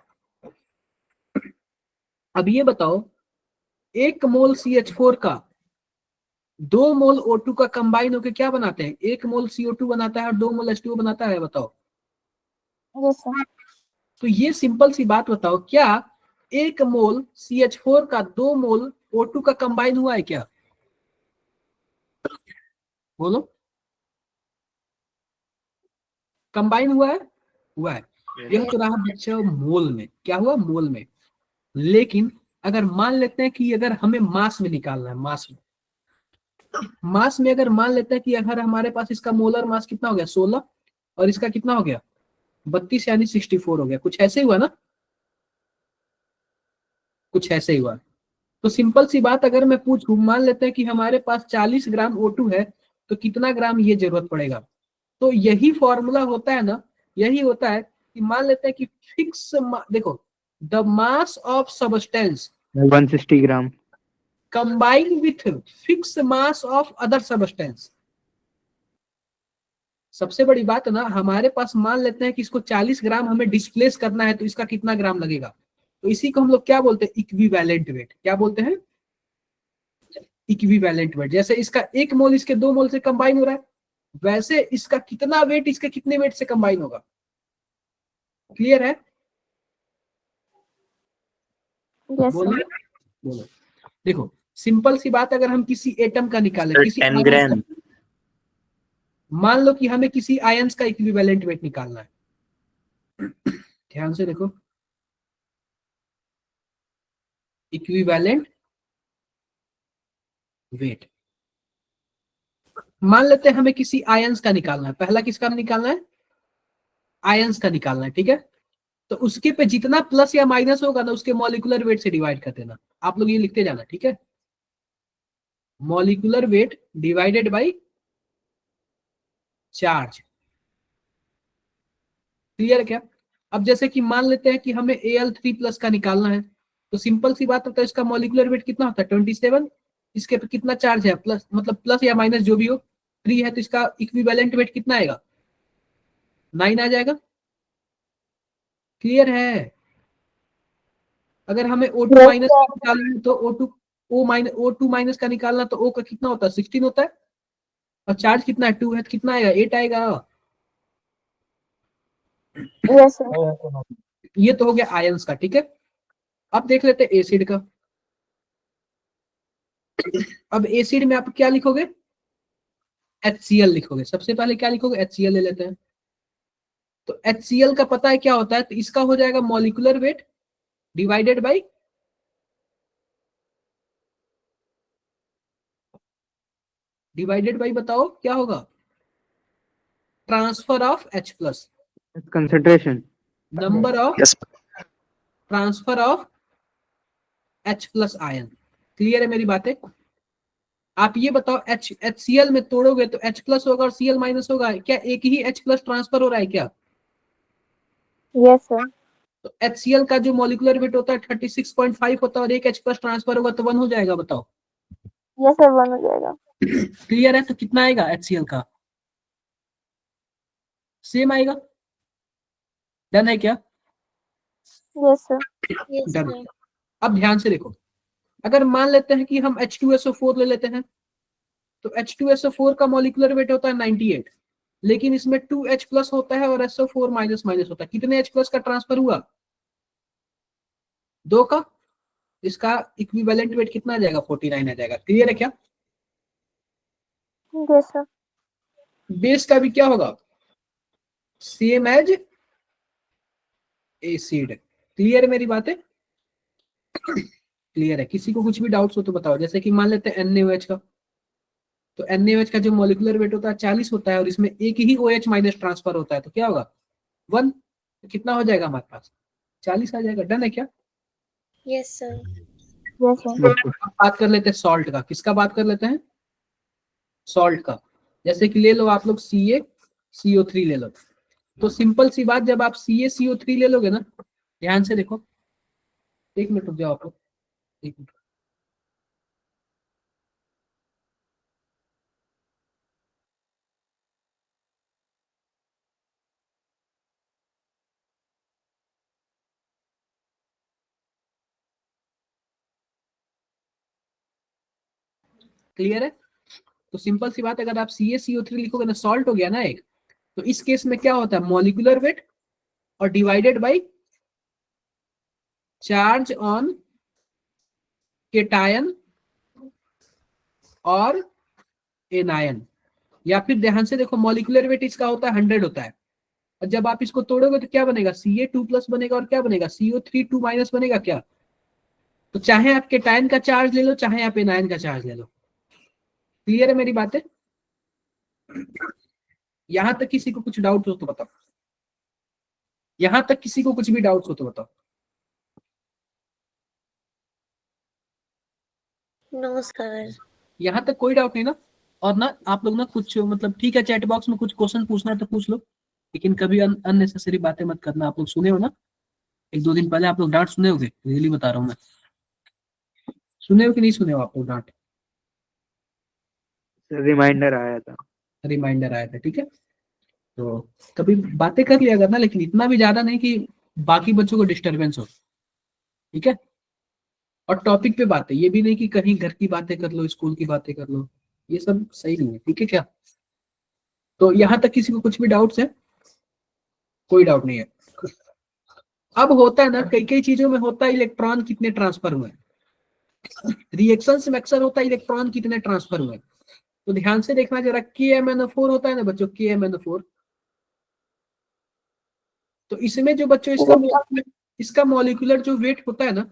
अब ये बताओ, 1 मोल CH4 का 2 मोल O2 का कंबाइन होकर क्या बनाते हैं? 1 मोल CO2 बनाता है और 2 मोल H2O बनाता है, बताओ। Yes sir. तो ये सिंपल सी बात बताओ, क्या 1 मोल CH4 का 2 मोल O2 का कंबाइन हुआ है क्या? बोलो, कंबाइन हुआ है? हुआ है। यह तो रहा बच्चा मोल में, क्या हुआ? मोल में। लेकिन अगर मान लेते हैं कि अगर हमें मास में निकालना है, मास में अगर मान लेते हैं कि अगर हमारे पास इसका मोलर मास कितना हो गया, 16, और इसका कितना हो गया, 32, यानी 64 हो गया। कुछ ऐसे ही हुआ ना? कुछ ऐसे ही हुआ। तो सिंपल सी बात, अगर मैं पूछूं, मान लेते हैं कि हमारे पास 40 ग्राम O2 है, तो कितना ग्राम ये जरूरत पड़ेगा? तो यही फॉर्मूला होता है ना, यही होता है कि मान लेते हैं कि फिक्स, देखो, the mass of substance 160 gram. Combine with fix mass of other substance. सबसे बड़ी बात है ना, हमारे पास मान लेते हैं कि इसको 40 ग्राम हमें डिस्प्लेस करना है, तो इसका कितना ग्राम लगेगा? तो इसी को हम लोग क्या बोलते हैं? Equivalent weight. क्या बोलते हैं? Equivalent weight. जैसे इसका 1 मोल इसके 2 मोल से कंबाइन हो रहा है, वैसे इसका कितना वेट इसके कितने वेट से कंबाइन होगा। क्लियर है? यस बोलो सर। बोलो। देखो, सिंपल सी बात, अगर हम किसी एटम का निकालें, सर किसी 10 ions ग्राम। का, मान लो कि हमें किसी आयंस का इक्विवेलेंट वेट निकालना है। ध्यान से देखो, इक्विवेलेंट वेट। मान लेते हैं हमें किसी आयंस का निकालना है, पहला किसका निकालना है? आयंस का निकालना है, ठीक है। तो उसके पे जितना प्लस या माइनस होगा ना, उसके मॉलिक्यूलर वेट से डिवाइड कर देना। आप लोग ये लिखते जाना, ठीक है। Molecular weight divided by charge. Clear क्या? अब जैसे कि मान लेते हैं कि हमें Al3+ का निकालना है, तो सिंपल सी बात होता है, इसका मॉलिक्यूलर वेट कितना होता है? 27। इसके पे कितना चार्ज है? प्लस, मतलब प्लस या माइनस जो भी हो, 3 है, तो इसका इक्विवेलेंट वेट कितना आएगा? 9 आ जाएगा। क्लियर है? अगर हमें O2 यस माइनस सर। निकालना है, तो O2 माइनस का निकालना, तो O का कितना होता है? 16 होता है। और चार्ज कितना है? 2 है, तो कितना आएगा? 8 आएगा। Yes sir. ये तो हो गया आयंस का, ठीक है। अब देख लेते हैं एसिड का। अब एसिड में आप क्या लिखोगे? HCl लिखोगे। सबसे पहले क्या लिखोगे? HCl ले लेते हैं। तो HCl का पता है क्या होता है? तो इसका हो जाएगा मॉलिक्यूलर वेट डिवाइडेड बाई, बताओ क्या होगा? Transfer of H+, concentration. Number of yes. Transfer of H+ ion. Clear है मेरी बातें? आप ये बताओ, HCl में तोड़ोगे तो H प्लस होगा और Cl माइनस होगा, क्या एक ही H प्लस ट्रांसफर हो रहा है क्या? Yes sir. तो HCl का जो मॉलिक्यूलर वेट होता है 36.5 होता है और एक H प्लस ट्रांसफर होगा तो 1 हो जाएगा, बताओ। यस सर, 1 हो जाएगा। क्लियर है? तो कितना आएगा HCl का? सेम आएगा। डन है क्या? Yes sir. Yes, done. sir. अब ध्यान से देखो, अगर मान लेते हैं कि हम H2SO4 ले लेते हैं, तो H2SO4 का मॉलिक्यूलर वेट होता है 98, लेकिन इसमें 2H प्लस होता है और SO4 माइनस माइनस होता है। कितने H प्लस का ट्रांसफर हुआ? 2 का। इसका इक्विवेलेंट वेट कितना आ जाएगा? 49 आ जाएगा। क्लियर है क्या? Yes sir. बेस का भी क्या होगा? Same as acid. क्लियर है मेरी बातें? क्लियर है? किसी को कुछ भी डाउट्स हो तो बताओ। जैसे कि मान लेते हैं NaOH का, तो NaOH का जो मॉलिक्यूलर वेट होता है 40 होता है और इसमें एक ही OH माइनस ट्रांसफर होता है, तो क्या होगा? 1। तो कितना हो जाएगा हमारे पास? 40 आ जाएगा। डन है क्या? Yes, sir. Yes sir. बिल्कुल। अब बात कर लेते हैं सॉल्ट का। किसका बात कर लेते हैं? सॉल्ट का। जैसे कि ले लो आप लोग CaCO3 ले लो, तो सिंपल सी बात, जब आप CaCO3 ले लोगे ना, ध्यान से देखो, 1 मिनट रुक जाओ आप लोग, 1 मिनट। क्लियर है? तो सिंपल सी बात, अगर आप CaCO3 लिखोगे ना, सॉल्ट हो गया ना एक, तो इस केस में क्या होता है? मॉलिक्यूलर वेट और divided by charge on cation और एनायन। या फिर ध्यान से देखो, मॉलिक्यूलर वेट इसका होता है 100 होता है, और जब आप इसको तोड़ोगे तो क्या बनेगा? Ca2 प्लस बनेगा और क्या बनेगा? CO3 2 माइनस बनेगा क्या? तो चाहे आप केटायन का चार्ज ले लो, चाहे आप एनायन का चार्ज ले लो। क्लियर है मेरी बातें? यहां तक किसी को कुछ डाउट हो तो बताओ। यहां तक किसी को कुछ भी डाउट हो तो बताओ। No, sir. यहां तक कोई डाउट नहीं ना? और ना आप लोग ना कुछ मतलब, ठीक है, चैट बॉक्स में कुछ क्वेश्चन पूछना है तो पूछ लो, लेकिन कभी अननेसेसरी बातें मत करना। आप लोग सुने हो ना, 1-2 दिन पहले आप लोग डांट सुने होगे, रियली बता रहा हूँ मैं। सुने हो कि नहीं सुने हो आप लोग डांट? रिमाइंडर आया था। रिमाइंडर आया था, ठीक है। तो कभी बातें कर लिया करना, लेकिन इतना भी ज्यादा नहीं कि बाकी बच्चों को डिस्टरबेंस हो, ठीक है। और टॉपिक पे बातें, ये भी नहीं कि कहीं घर की बातें कर लो, स्कूल की बातें कर लो, ये सब सही नहीं है, ठीक है क्या? तो यहाँ तक किसी को कुछ भी डाउट्स है? कोई डाउट नहीं है। अब होता है ना, कई कई चीजों में होता है इलेक्ट्रॉन कितने ट्रांसफर हुए, रिएक्शन में अक्सर होता है इलेक्ट्रॉन कितने ट्रांसफर हुए। तो ध्यान से देखना जरा, KMnO4 होता है ना बच्चों, KMnO4, तो इसमें जो बच्चों इसका मॉलिक्यूलर जो वेट होता है ना,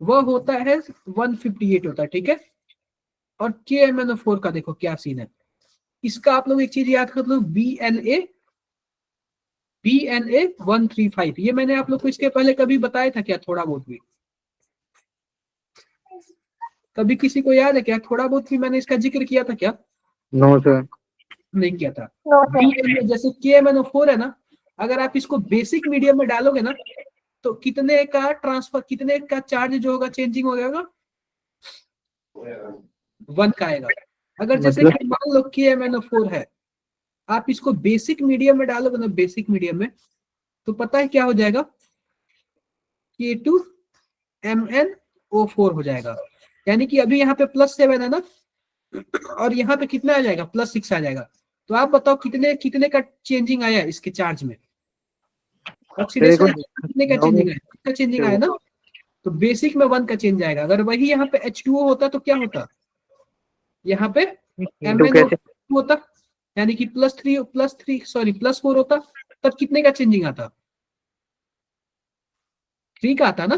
वह होता है 158 होता है, ठीक है। और KMnO4 का देखो क्या सीन है। इसका आप लोग एक चीज याद कर लो, BNA 135। ये मैंने आप लोग को इसके पहले कभी बताया था क्या? थोड़ा बहुत भी कभी किसी को याद है क्या? थोड़ा बहुत भी मैंने इसका जिक्र किया था क्या? No sir. नहीं किया था। No sir. BNA जैसे KMnO4 है ना, अगर आप इसको बेसिक मीडियम में डालोगे ना, तो कितने का ट्रांसफर, कितने का चार्ज जो होगा चेंजिंग हो जाएगा? 1 का आएगा। अगर जैसे कि मान लो KMnO4 है, आप इसको बेसिक मीडियम में डालोगे ना, बेसिक मीडियम में, तो पता है क्या हो जाएगा? K2MnO4 हो जाएगा। यानी कि अभी यहाँ पे +7 है ना, और यहाँ पे कितना आ जाएगा? +6 आ जाएगा। तो आप बताओ कितने कितने का चेंजिंग आया इसके चार्ज में? ऑक्सीडेशन कितने का चेंजिंग आया? कितना चेंजिंग आया ना? तो बेसिक में 1 का चेंज आएगा। अगर वही यहाँ पे H2O होता तो क्या होता? यहाँ पे MnO2 होता, यानी कि +4 होता, तब कितने का चेंजिंग आता? 3 का आता ना।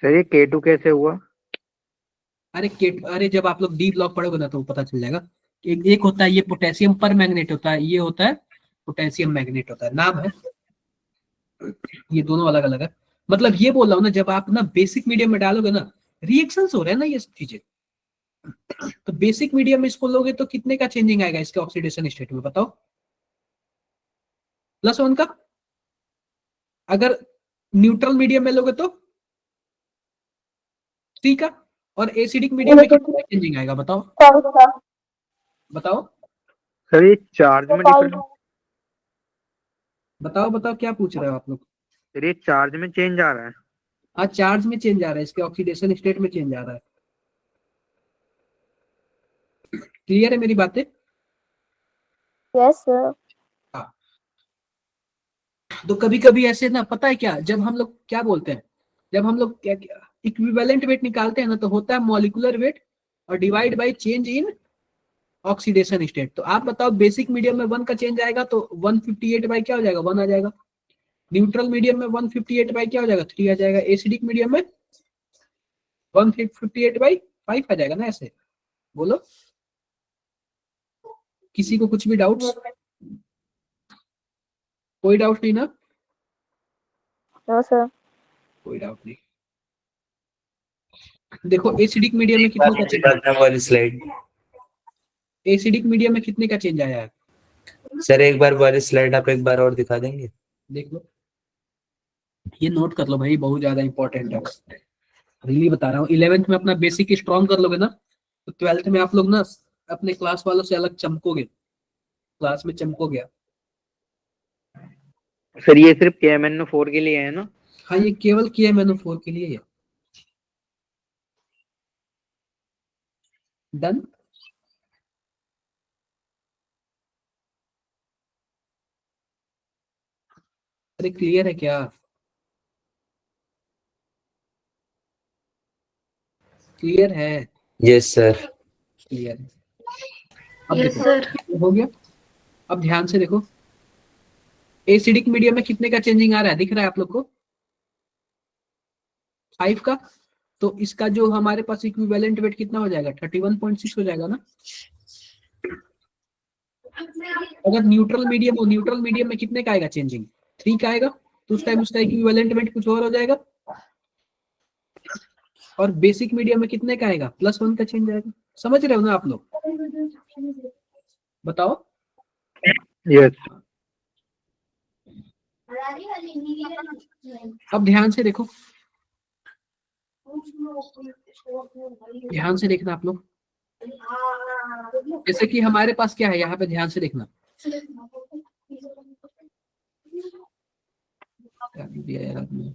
सर ये K2 कैसे हुआ? अरे जब आप लोग डी ब्लॉक पढ़ोगे ना तो पता चल जाएगा। एक होता है ये पोटेशियम पर मैग्नेट होता है, ये होता है पोटेशियम मैग्नेट होता है, नाम है, ये दोनों अलग अलग है। मतलब ये बोल रहा हूँ ना, जब आप ना बेसिक मीडियम में डालोगे ना, रिएक्शंस हो रहे हैं ना, ये सब चीजें, तो बेसिक मीडियम में इसको लोगे तो कितने का चेंजिंग आएगा इसके ऑक्सीडेशन स्टेट में, बताओ? +1 का। अगर न्यूट्रल मीडियम में लोगे तो 3 का। और एसिडिक मीडियम में कितना चेंजिंग आएगा, बताओ? बताओ सर ये चार्ज में डिफरेंस, बताओ बताओ क्या पूछ रहे हो आप लोग? सर ये चार्ज में चेंज आ रहा है। हाँ, चार्ज में चेंज आ रहा है, इसके ऑक्सीडेशन स्टेट में चेंज आ रहा है। क्लियर है मेरी बातें? Yes sir. तो कभी कभी ऐसे ना, पता है क्या, जब हम लोग क्या बोलते हैं, जब हम लोग क्या इक्विवेलेंट वेट निकालते हैं ना, तो होता है मॉलिक्यूलर वेट और divide by change in oxidation state. तो आप बताओ, बेसिक मीडियम में 1 का चेंज आएगा तो 158 बाई क्या हो जाएगा, 1 आ जाएगा। न्यूट्रल मीडियम में 158 बाई क्या हो जाएगा, 3 आ जाएगा। एसिडिक मीडियम में 158 बाई 5 आ जाएगा ना, ऐसे बोलो। किसी को कुछ भी डाउट्स? कोई डाउट नहीं ना? No sir. कोई डाउट नहीं। देखो एसिडिक मीडियम में कितने का चेंज, वाली स्लाइड एसिडिक मीडियम में कितने का चेंज आया है, सर, एक बार वाली स्लाइड आप एक बार और दिखा देंगे? देख लो। ये नोट कर लो भाई, बहुत ज्यादा इंपॉर्टेंट है, रियली बता रहा हूँ। 11th में अपना बेसिक स्ट्रॉन्ग कर लोगे ना, तो 12th में आप लोग ना अपने क्लास वालों से अलग चमकोगे, क्लास में चमकोगे। सर ये सिर्फ KMnO4 के लिए है ना? हाँ, ये केवल KMnO4 के लिए है। डन। अरे क्लियर है क्या? क्लियर है? Yes sir. क्लियर है। अब देखो, हो गया। अब ध्यान से देखो, एसिडिक मीडियम में कितने का चेंजिंग आ रहा है, दिख रहा है आप लोग को? 5 का। तो इसका जो हमारे पास इक्विवेलेंट वेट कितना हो जाएगा, 31.6 हो जाएगा ना। अगर न्यूट्रल मीडियम हो, न्यूट्रल मीडियम में कितने का आएगा चेंजिंग, 3 का आएगा। तो उस टाइम उसका इक्विवेलेंट वेट कुछ और हो जाएगा। और बेसिक मीडियम में कितने का आएगा, +1 का चेंज आएगा। समझ रहे हो ना आप लोग? बताओ। यस। अब ध्यान से देखो, ध्यान से देखना आप लोग। जैसे कि हमारे पास क्या है यहाँ पे, ध्यान से देखना। दिया यार आपने।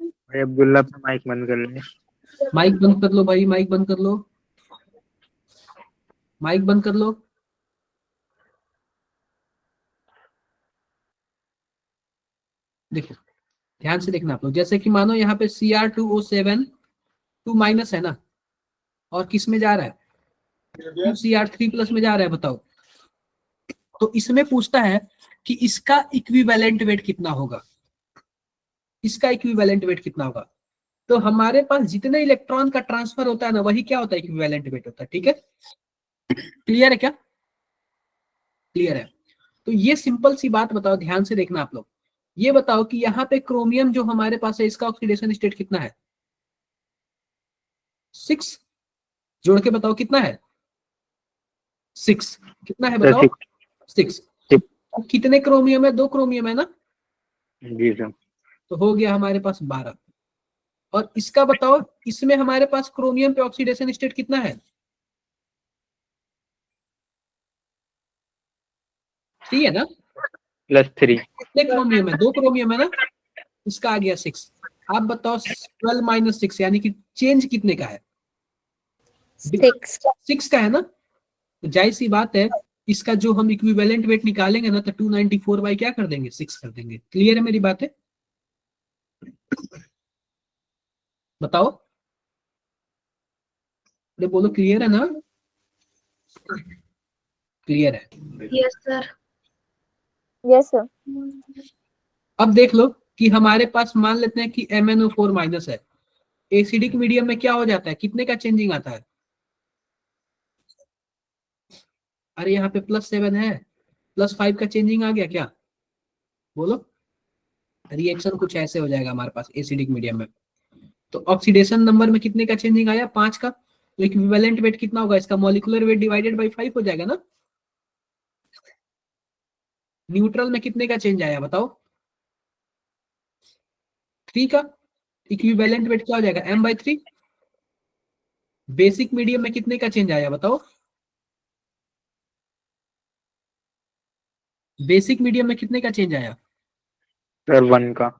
भाई अब्दुल्ला अपना माइक बंद कर ले। माइक बंद कर लो भाई, माइक बंद कर लो, माइक बंद कर लो। देखो ध्यान से देखना आप लोग, जैसे कि मानो यहाँ पे Cr2O7 2 माइनस है ना, और किस में जा रहा है, Cr3+ में जा रहा है, बताओ। तो इसमें पूछता है कि इसका इक्विवेलेंट वेट कितना होगा, इसका इक्विवेलेंट वेट कितना होगा। तो हमारे पास जितने इलेक्ट्रॉन का ट्रांसफर होता है ना, वही क्या होता है, इक्विवेलेंट वेट होता है। ठीक है, क्लियर है क्या? क्लियर है। तो ये सिंपल सी बात बताओ, ध्यान से देखना आप लोग। ये बताओ कि यहाँ पे क्रोमियम जो हमारे पास है, इसका ऑक्सीडेशन स्टेट कितना है, 6। जोड़ के बताओ कितना है, 6। कितना है बताओ, 6। कितने क्रोमियम है, 2 क्रोमियम है ना। जी सर। तो हो गया हमारे पास 12। और इसका बताओ, इसमें हमारे पास क्रोमियम पे ऑक्सीडेशन स्टेट कितना है, 3 है ना। +3। कितने क्रोमियम है, 2 क्रोमियम है ना। इसका आ गया 6। आप बताओ 12 - 6 यानी कि चेंज कितने का है, 6 का है ना। तो जाहिर सी बात है, इसका जो हम इक्विवेलेंट वेट निकालेंगे ना, तो 294 बाई क्या कर देंगे, 6 कर देंगे। क्लियर है मेरी बात है? बताओ, अरे बोलो, क्लियर है ना? क्लियर है। Yes sir. Yes sir. अब देख लो कि हमारे पास मान लेते हैं कि MnO4 माइनस है, एसिडिक मीडियम में क्या हो जाता है, कितने का चेंजिंग आता है। अरे यहाँ पे +7 है, +5 का चेंजिंग आ गया क्या, बोलो। रिएक्शन कुछ ऐसे हो जाएगा हमारे पास एसिडिक मीडियम में। तो ऑक्सीडेशन नंबर में कितने का चेंजिंग आया? 5 का। तो इक्विवेलेंट वेट कितना होगा इसका? मॉलिक्यूलर वेट डिवाइडेड बाई 5 हो जाएगा ना। न्यूट्रल में कितने का चेंज आया बताओ? 3 का। इक्विवेलेंट वेट क्या हो जाएगा? m/3। बेसिक मीडियम में कितने का चेंज आया बताओ? बेसिक मीडियम में कितने का चेंज आया? सर 1 का।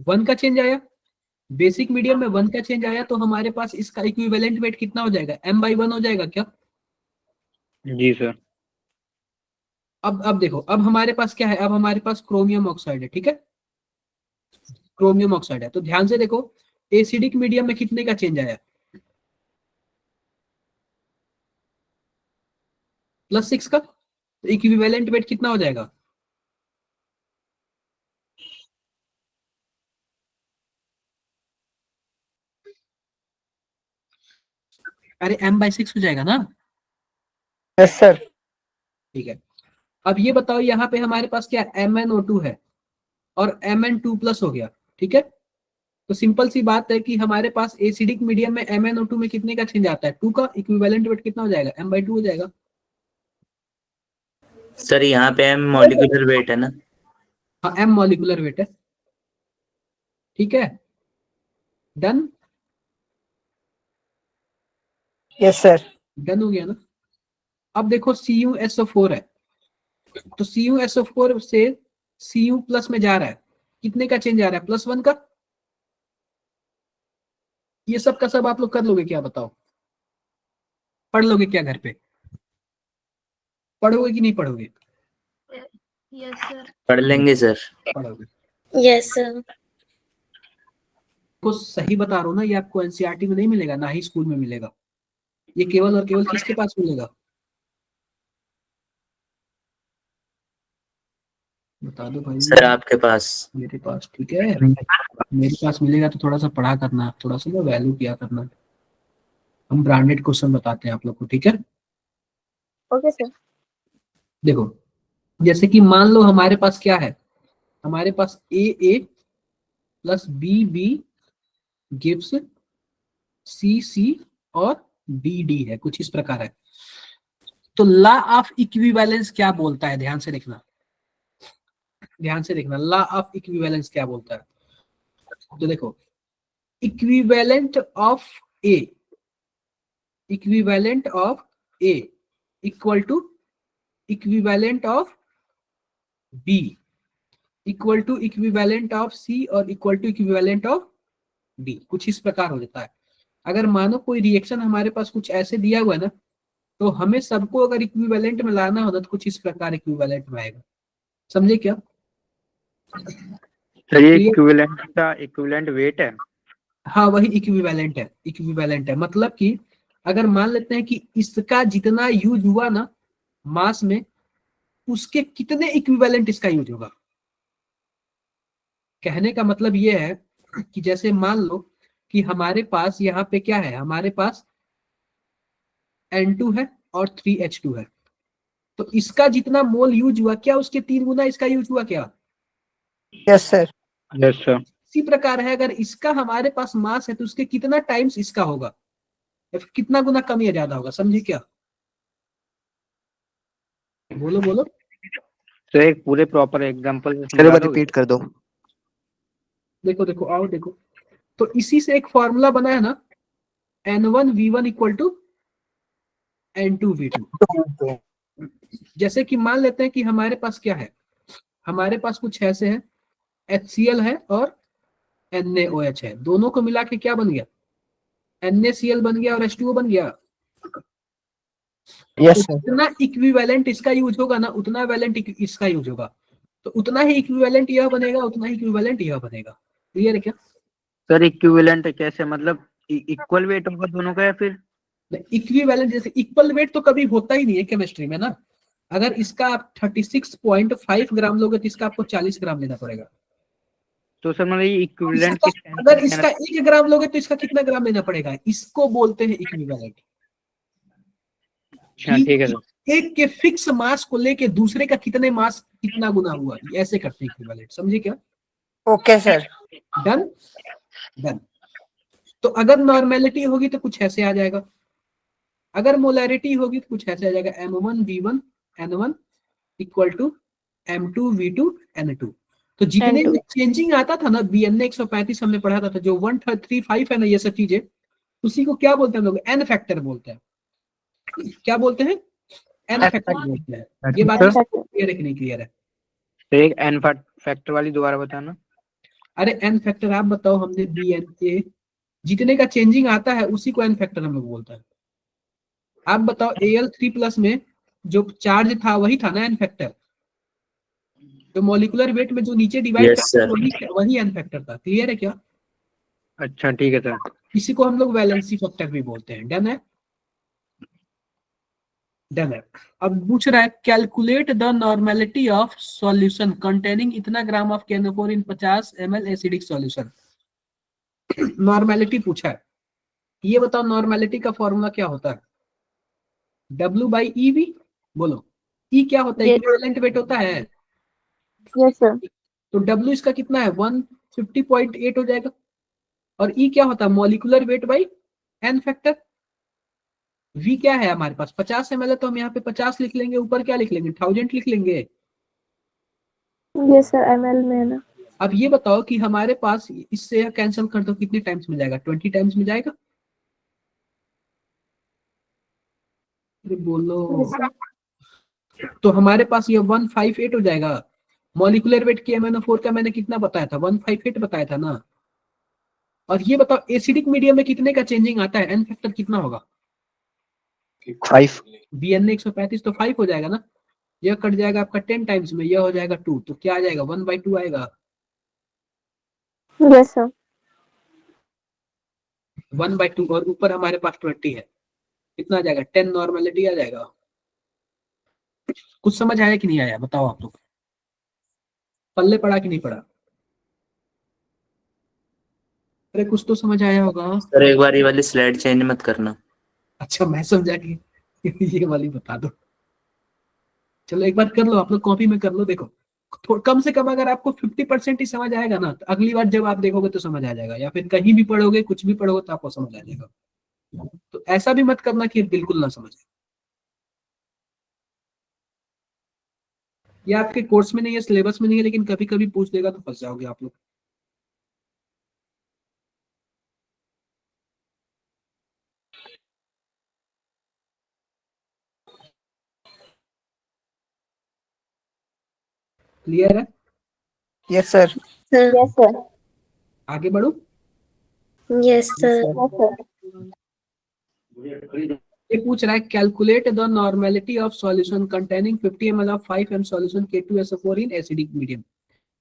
1 का चेंज आया। बेसिक मीडियम में 1 का चेंज आया, तो हमारे पास इसका इक्विवेलेंट वेट कितना हो जाएगा? m/1 हो जाएगा क्या? जी सर। अब देखो, अब हमारे पास क्या है? अब हमारे पास क्रोमियम ऑक्साइड है, ठीक है। क्रोमियम ऑक्साइड है, तो ध्यान से देखो, एसिडिक मीडियम में कितने का चेंज आया? +6 का। तो इक्विवेलेंट वेट कितना हो जाएगा? अरे m/6 हो जाएगा ना। Yes sir. ठीक है। अब ये बताओ, यहाँ पे हमारे पास क्या MnO2 है और Mn2+ हो गया, ठीक है। तो सिंपल सी बात है कि हमारे पास एसिडिक मीडियम में MnO2 में कितने का चेंज आता है? 2 का। इक्विवेलेंट वेट कितना हो जाएगा? m/2 हो जाएगा। सर यहाँ पे m मॉलिक्यूलर वेट है ना। हाँ, m मॉलिक्यूलर वेट है, ठीक है। डन। Yes sir. डन हो गया ना। अब देखो CuSO4 है, तो CuSO4 से Cu+ में जा रहा है, कितने का चेंज आ रहा है? +1 का। ये सब का सब आप लोग कर लोगे क्या बताओ? पढ़ लोगे क्या घर पे? पढ़ोगे कि नहीं पढ़ोगे? Yes sir. पढ़ लेंगे सर। पढ़ोगे। Yes, sir. को सही बता रहा हूँ ना, ये आपको एनसीईआरटी में नहीं मिलेगा, ना ही स्कूल में मिलेगा। ये केवल और केवल किसके पास मिलेगा? बता दो भाई। सर आपके पास। मेरे पास, ठीक है। मेरे पास मिलेगा तो थोड़ा सा पढ़ा करना, थोड़ा सा ना वैल्यू किया करना। हम ब्रांडेड क्वेश्चन बताते हैं आप लोग को, ठीक है। Okay sir. देखो, जैसे कि मान लो हमारे पास क्या है? हमारे पास AA + BB गिव्स CC और BD है, कुछ इस प्रकार है। तो लॉ ऑफ इक्विवेलेंस क्या बोलता है? ध्यान से देखना, ध्यान से देखना, लॉ ऑफ इक्विवेलेंस क्या बोलता है। तो देखो, equivalent of A, equivalent of A equal to equivalent of B equal to equivalent of C और equal to equivalent of D। कुछ इस प्रकार हो जाता है। अगर मानो कोई रिएक्शन हमारे पास कुछ ऐसे दिया हुआ है ना, तो हमें सबको अगर इक्विवेलेंट में लाना होता तो कुछ इस प्रकार इक्विवेलेंट में आएगा। समझे क्या? सर ये इक्विवेलेंट का इक्विवेलेंट वेट है। हाँ, वही इक्विवेलेंट है। इक्विवेलेंट है मतलब कि अगर मान लेते हैं कि इसका जितना यूज हुआ ना मास में, उसके कितने इक्विवेलेंट इसका यूज होगा। कहने का मतलब ये है कि जैसे मान लो कि हमारे पास यहाँ पे क्या है? हमारे पास N2 है और 3H2 है, तो इसका जितना मोल यूज हुआ, क्या उसके 3 गुना इसका यूज हुआ क्या? Yes sir. Yes sir. इसी प्रकार है, अगर इसका हमारे पास मास है तो उसके कितना टाइम्स इसका होगा, या फिर कितना गुना कम या ज्यादा होगा। समझे क्या? बोलो बोलो। सर एक पूरे प्रॉपर एग्जांपल चलो मैं रिपीट कर दो। देखो देखो, आओ देखो, तो इसी से एक फॉर्मूला बना है ना, N1V1 इक्वल टू N2V2। जैसे कि मान लेते हैं कि हमारे पास क्या है? हमारे पास कुछ ऐसे है, HCl है और NaOH है, दोनों को मिला के क्या बन गया? NaCl बन गया और H2O बन गया। Yes sir. उतना इक्विवेलेंट इसका यूज होगा ना, उतना वैलेंट इसका यूज होगा, तो उतना ही इक्विवेलेंट यह बनेगा, उतना ही इक्विवेलेंट यह बनेगा। क्लियर है क्या? सर इक्विवेलेंट कैसे, मतलब इक्वल वेट होगा दोनों का या फिर? इक्विवेलेंट जैसे इक्वल वेट तो कभी होता ही नहीं है केमिस्ट्री में ना। अगर इसका आप 36.5 ग्राम लोगे तो इसका आपको 40 ग्राम लेना पड़ेगा। तो सर मतलब ये इक्विवेलेंट अगर इसका 1 ग्राम लोगे तो इसका कितना ग्राम लेना पड़ेगा? इसको बोलते हैं इक्विवेलेंट। ठीक है सर। एक के फिक्स मास को लेके दूसरे का कितने मास कितना गुना हुआ, ऐसे करते हैं इक्विवेलेंट। समझे क्या? Okay sir. डन। डन। तो अगर नॉर्मेलिटी होगी तो कुछ ऐसे आ जाएगा, अगर मोलैरिटी होगी तो कुछ ऐसे आ जाएगा, M1V1N1 इक्वल टू M2V2N2। तो जितने N2 में चेंजिंग आता था ना, BNA 135 हमने पढ़ा था, तो जो 135 है ना, ये सब चीजें, उसी को क्या बोलते हैं हम लोग, एन फैक्टर बोलते हैं। क्या बोलते हैं? N N factor factor। बोलते हैं। ये अच्छा, बात factor। क्लियर है कि नहीं क्लियर है? तो एक एन फैक्टर वाली दोबारा बताना। अरे एन फैक्टर आप बताओ, हमने BNA जितने का चेंजिंग आता है उसी को एन फैक्टर हम लोग बोलते हैं। आप बताओ Al3+ में जो चार्ज था वही था ना एन फैक्टर, जो मॉलिक्यूलर वेट में जो नीचे डिवाइड यस करता है सर। वही एन फैक्टर था। क्लियर है क्या? अच्छा ठीक है सर। इसी को हम लोग वैलेंसी फैक्टर भी बोलते हैं। डन है? डन है। अब पूछ रहा है calculate the normality of solution containing इतना gram of KNO4 in 50 ml acidic solution. Normality पूछा है, ये बताओ नॉर्मेलिटी का फॉर्मूला क्या होता है? W/EV। बोलो, E क्या होता है? Yes, इक्विवेलेंट वेट होता है। yes sir। तो W इसका कितना है? 150.8 हो जाएगा। और E क्या होता है? Molecular weight by n factor. V क्या है हमारे पास? 50 ml है, तो हम यहाँ पे 50 लिख लेंगे, ऊपर क्या लिख लेंगे? 1000 लिख लेंगे। Yes sir, ml में है ना। अब ये बताओ कि हमारे पास, इससे कैंसिल कर दो, कितने टाइम्स में जाएगा? 20 टाइम्स में जाएगा। अरे बोलो। Yes sir। तो हमारे पास ये 158 हो जाएगा। मॉलिक्यूलर वेट KMnO4 का मैंने कितना बताया था? 158 बताया था ना। और ये बताओ एसिडिक मीडियम में कितने का चेंजिंग आता है? एन फैक्टर कितना होगा? 5। BNA 135 तो 5 हो जाएगा ना। यह कट जाएगा आपका 10 टाइम्स में, यह हो जाएगा 2, तो क्या आ जाएगा? 1/2 आएगा। Yes sir। 1/2 और ऊपर हमारे पास 20 है, कितना आ जाएगा? 10 नॉर्मेलिटी आ जाएगा। कुछ समझ आया कि नहीं आया बताओ आप लोग? पल्ले पड़ा कि नहीं पड़ा? अरे कुछ तो समझ आया होगा। सर एक बार ये वाली स्लाइड चेंज मत करना। अच्छा मैं समझा कि ये वाली बता दो। चलो एक बार कर लो, आप लोग कॉपी में कर लो, देखो कम से कम अगर आपको 50% ही समझ आएगा ना, तो अगली बार जब आप देखोगे तो समझ आ जाएगा, या फिर कहीं भी पढ़ोगे कुछ भी पढ़ोगे तो आपको समझ आ जाएगा। तो ऐसा भी मत करना कि बिल्कुल ना समझे। ये आपके कोर्स में नहीं है, सिलेबस में नहीं है, लेकिन कभी कभी पूछ देगा तो फंस जाओगे आप लोग। क्लियर है? Yes sir. Sir. Yes sir। आगे बढ़ो। Yes, sir. Yes sir। ये पूछ रहा है calculate the normality of solution containing 50 ml of 5M solution K2SO4 in acidic medium.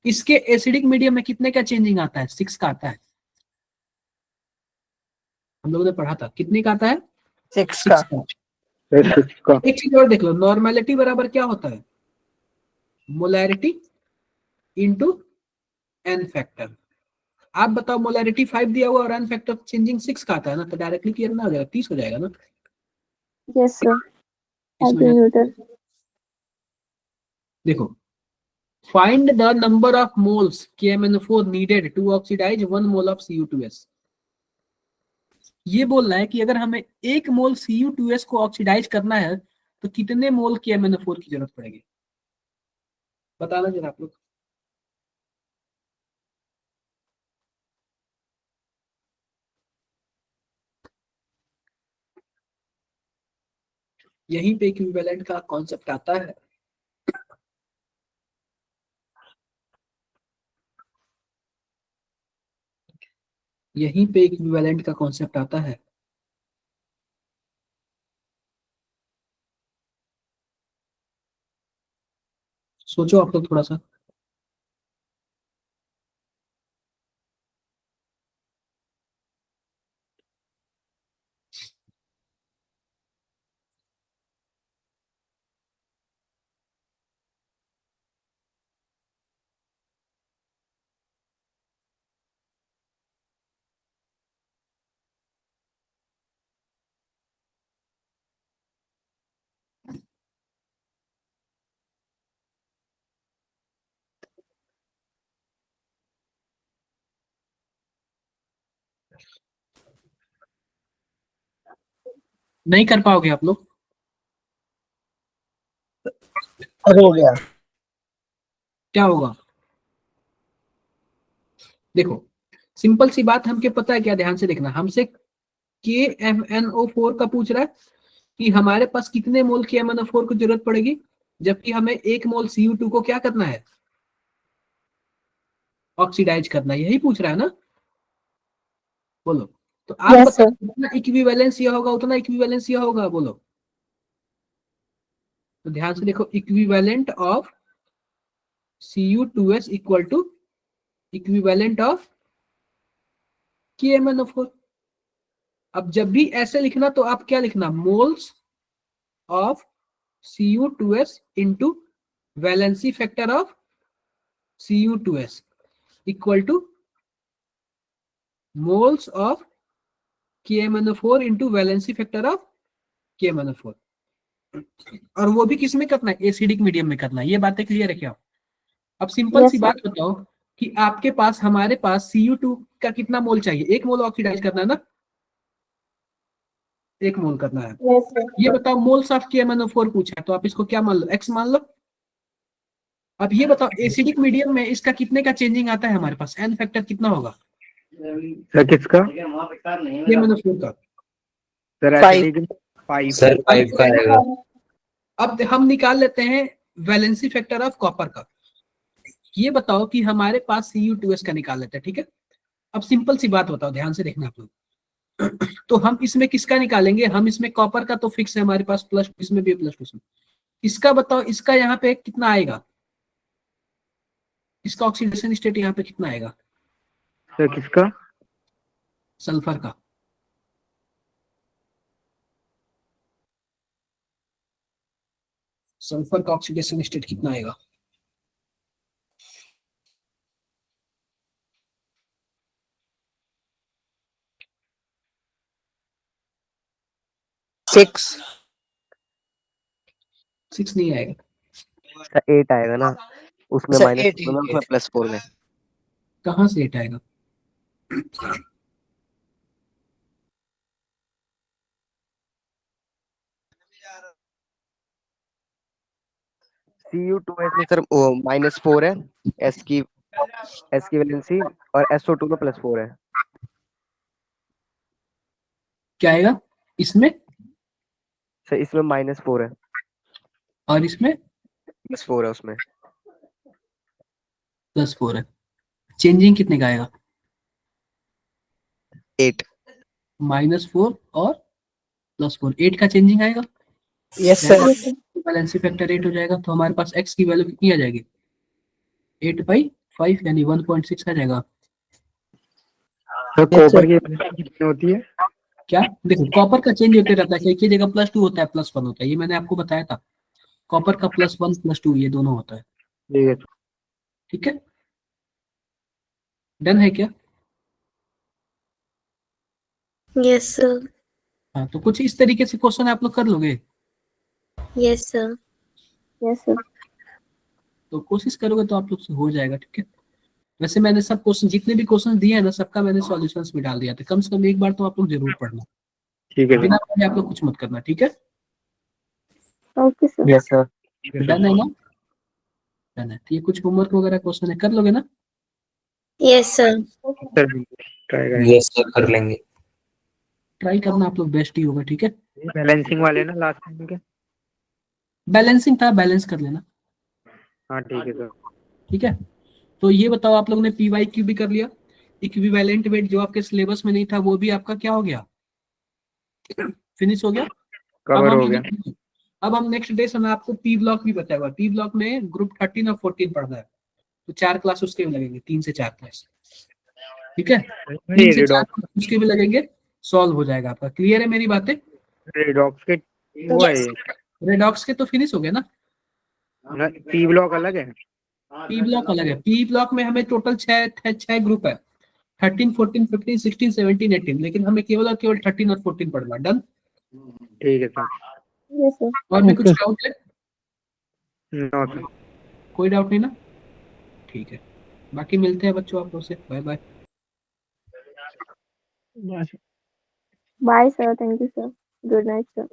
इसके एसिडिक मीडियम में कितने का चेंजिंग आता है? 6 का आता है। हम लोगों ने पढ़ा था कितने का आता है? 6 6 का। का। एक चीज और देख लो, नॉर्मेलिटी बराबर क्या होता है? Molarity into n factor. आप बताओ, मोलैरिटी 5 दिया हुआ और एन फैक्टर चेंजिंग 6 का आता है ना, तो डायरेक्टली क्लियर ना हो जाएगा, 30 हो जाएगा ना। Yes sir। इसमें है, Attenuator। देखो, find the number of moles KMnO4 needed to oxidize 1 mole of Cu2S। ये बोल रहा है कि अगर हमें 1 मोल Cu2S को ऑक्सीडाइज करना है तो कितने मोल KMnO4 की जरूरत पड़ेगी? बताना जरा आप लोग। यहीं पे इक्विवेलेंट का कॉन्सेप्ट आता है। यहीं पे इक्विवेलेंट का कॉन्सेप्ट आता है। सोचो आप लोग थोड़ा सा। नहीं कर पाओगे आप लोग? हो गया। क्या होगा? देखो, सिंपल सी बात, हमके पता है क्या, ध्यान से देखना। हमसे KMnO4 का पूछ रहा है कि हमारे पास कितने मोल KMnO4 की जरूरत पड़ेगी, जबकि हमें 1 मोल Cu2 को क्या करना है, ऑक्सीडाइज करना है। यही पूछ रहा है ना? बोलो। तो आप Yes, बताओ, sir. जितना इक्विवेलेंस यह होगा उतना इक्विवेलेंस यह होगा, बोलो। तो ध्यान से देखो, equivalent of Cu2s equal to equivalent of KMnO4। अब जब भी ऐसे लिखना तो आप क्या लिखना, moles of Cu2s into valency factor of Cu2s equal two moles of KMnO4 into valency factor of KMnO4। और वो भी किस में करना है, एसिडिक मीडियम में करना है। ये बातें क्लियर है क्या? अब सिंपल Yes, सी sir. बात बताओ कि आपके पास, हमारे पास Cu2 का कितना मोल चाहिए, 1 मोल ऑक्सीडाइज करना है ना, 1 मोल करना है। Yes, sir. ये बताओ, मोल्स ऑफ KMnO4 पूछा है, तो आप इसको क्या मान लो, X मान लो। अब ये बताओ, एसिडिक मीडियम में इसका कितने का चेंजिंग आता है हमारे पास, N फैक्टर कितना होगा सर किसका? KMnO4 का? सर 5. एसिडिक 5। सर 5 का आएगा। अब हम निकाल लेते हैं वैलेंसी फैक्टर ऑफ कॉपर का। ये बताओ कि हमारे पास Cu2s का निकाल लेते हैं, ठीक है। अब सिंपल सी बात बताओ, ध्यान से देखना आप लोग। तो हम इसमें किसका निकालेंगे, हम इसमें कॉपर का तो फिक्स है हमारे पास, प्लस इसमें भी प्लस इसमें। इसका बताओ, इसका यहाँ पे कितना आएगा, इसका ऑक्सीडेशन स्टेट यहाँ पे कितना आएगा, सर किसका? सल्फर का। सल्फर का ऑक्सीडेशन स्टेट कितना आएगा? सिक्स 6 नहीं आएगा। 8 आएगा ना, उसमें सर, माइनस 8 में, उसमें +4 में। कहाँ से 8 आएगा? Cu2s में सर -4 है, S की वैलेंसी, और SO2 में +4 है। क्या आएगा इसमें, सर इसमें -4 है, और इसमें +4 है उसमें। +4 है। चेंजिंग कितने का आएगा? 8। -4 और +4, 8 का चेंजिंग आएगा। Yes sir. Yes, sir. Valency factor 8 हो जाएगा, तो हमारे पास x की वैल्यू कितनी आ जाएगी, 8/5 यानी 1.6 आ जाएगा। Sir Yes, copper sir. की वैल्यू कितनी होती है? क्या देखो, कॉपर का चेंज होते रहता है, एक जगह +2 होता है, +1 होता है, ये मैंने आपको बताया था। कॉपर का +1 +2 ये दोनों होता है, ठीक है। ठीक है। डन है क्या? Yes, sir. हाँ, तो कुछ इस तरीके से क्वेश्चन आप लोग कर लोगे। Yes, sir. Yes, sir. तो कोशिश करोगे तो आप लोग से हो जाएगा, ठीक है। वैसे मैंने सब क्वेश्चन, जितने भी क्वेश्चन दिए हैं ना, सबका मैंने सॉल्यूशंस भी डाल दिया था। कम से कम एक बार तो आप लोग जरूर पढ़ना, ठीक है बिना पढ़े आप लोग कुछ मत करना, ठीक है। Okay, sir. Yes sir. Done है ना? डन है। तो ये कुछ होमवर्क वगैरह क्वेश्चन है, कर लोगे ना? Yes, sir. सर ट्राई करेंगे। यस सर, कर लेंगे। ट्राई करना आप लोग, बेस्ट ही होगा, ठीक है। बैलेंसिंग वाले ना लास्ट टाइम के? बैलेंसिंग था, बैलेंस कर लेना, हाँ ठीक है सर। ठीक है। तो ये बताओ, आप लोगों ने PYQ भी कर लिया, इक्विवेलेंट वेट जो आपके सिलेबस में नहीं था वो भी आपका क्या हो गया, फिनिश हो गया। कवर हो गया। अब हम नेक्स्ट डे समय आपको P ब्लॉक भी बचा हुआ। P ब्लॉक में ग्रुप 13 और 14 पढ़ना है, तो 4 क्लास उसके भी लगेंगे, 3 से 4 क्लास, ठीक है। 3 से 4 क्लास उसके भी लगेंगे, सॉल्व हो जाएगा आपका। क्लियर है मेरी बातें? रेडॉक्स के वो है ये। रेडॉक्स के तो फिनिश हो गए ना। पी ब्लॉक अलग है। P ब्लॉक अलग है। P ब्लॉक में हमें टोटल 6 ग्रुप है, 13, 14, 15, 16, 17, 18, लेकिन हमें केवल और केवल 13 और 14 पढ़ना। डन? ठीक है सर। Yes, sir. और भी कुछ डाउट है? No sir. कोई डाउट नहीं ना? ठीक है, बाकी मिलते हैं बच्चों आप लोग से। Bye bye. Bye, sir. Thank you, sir. Good night sir.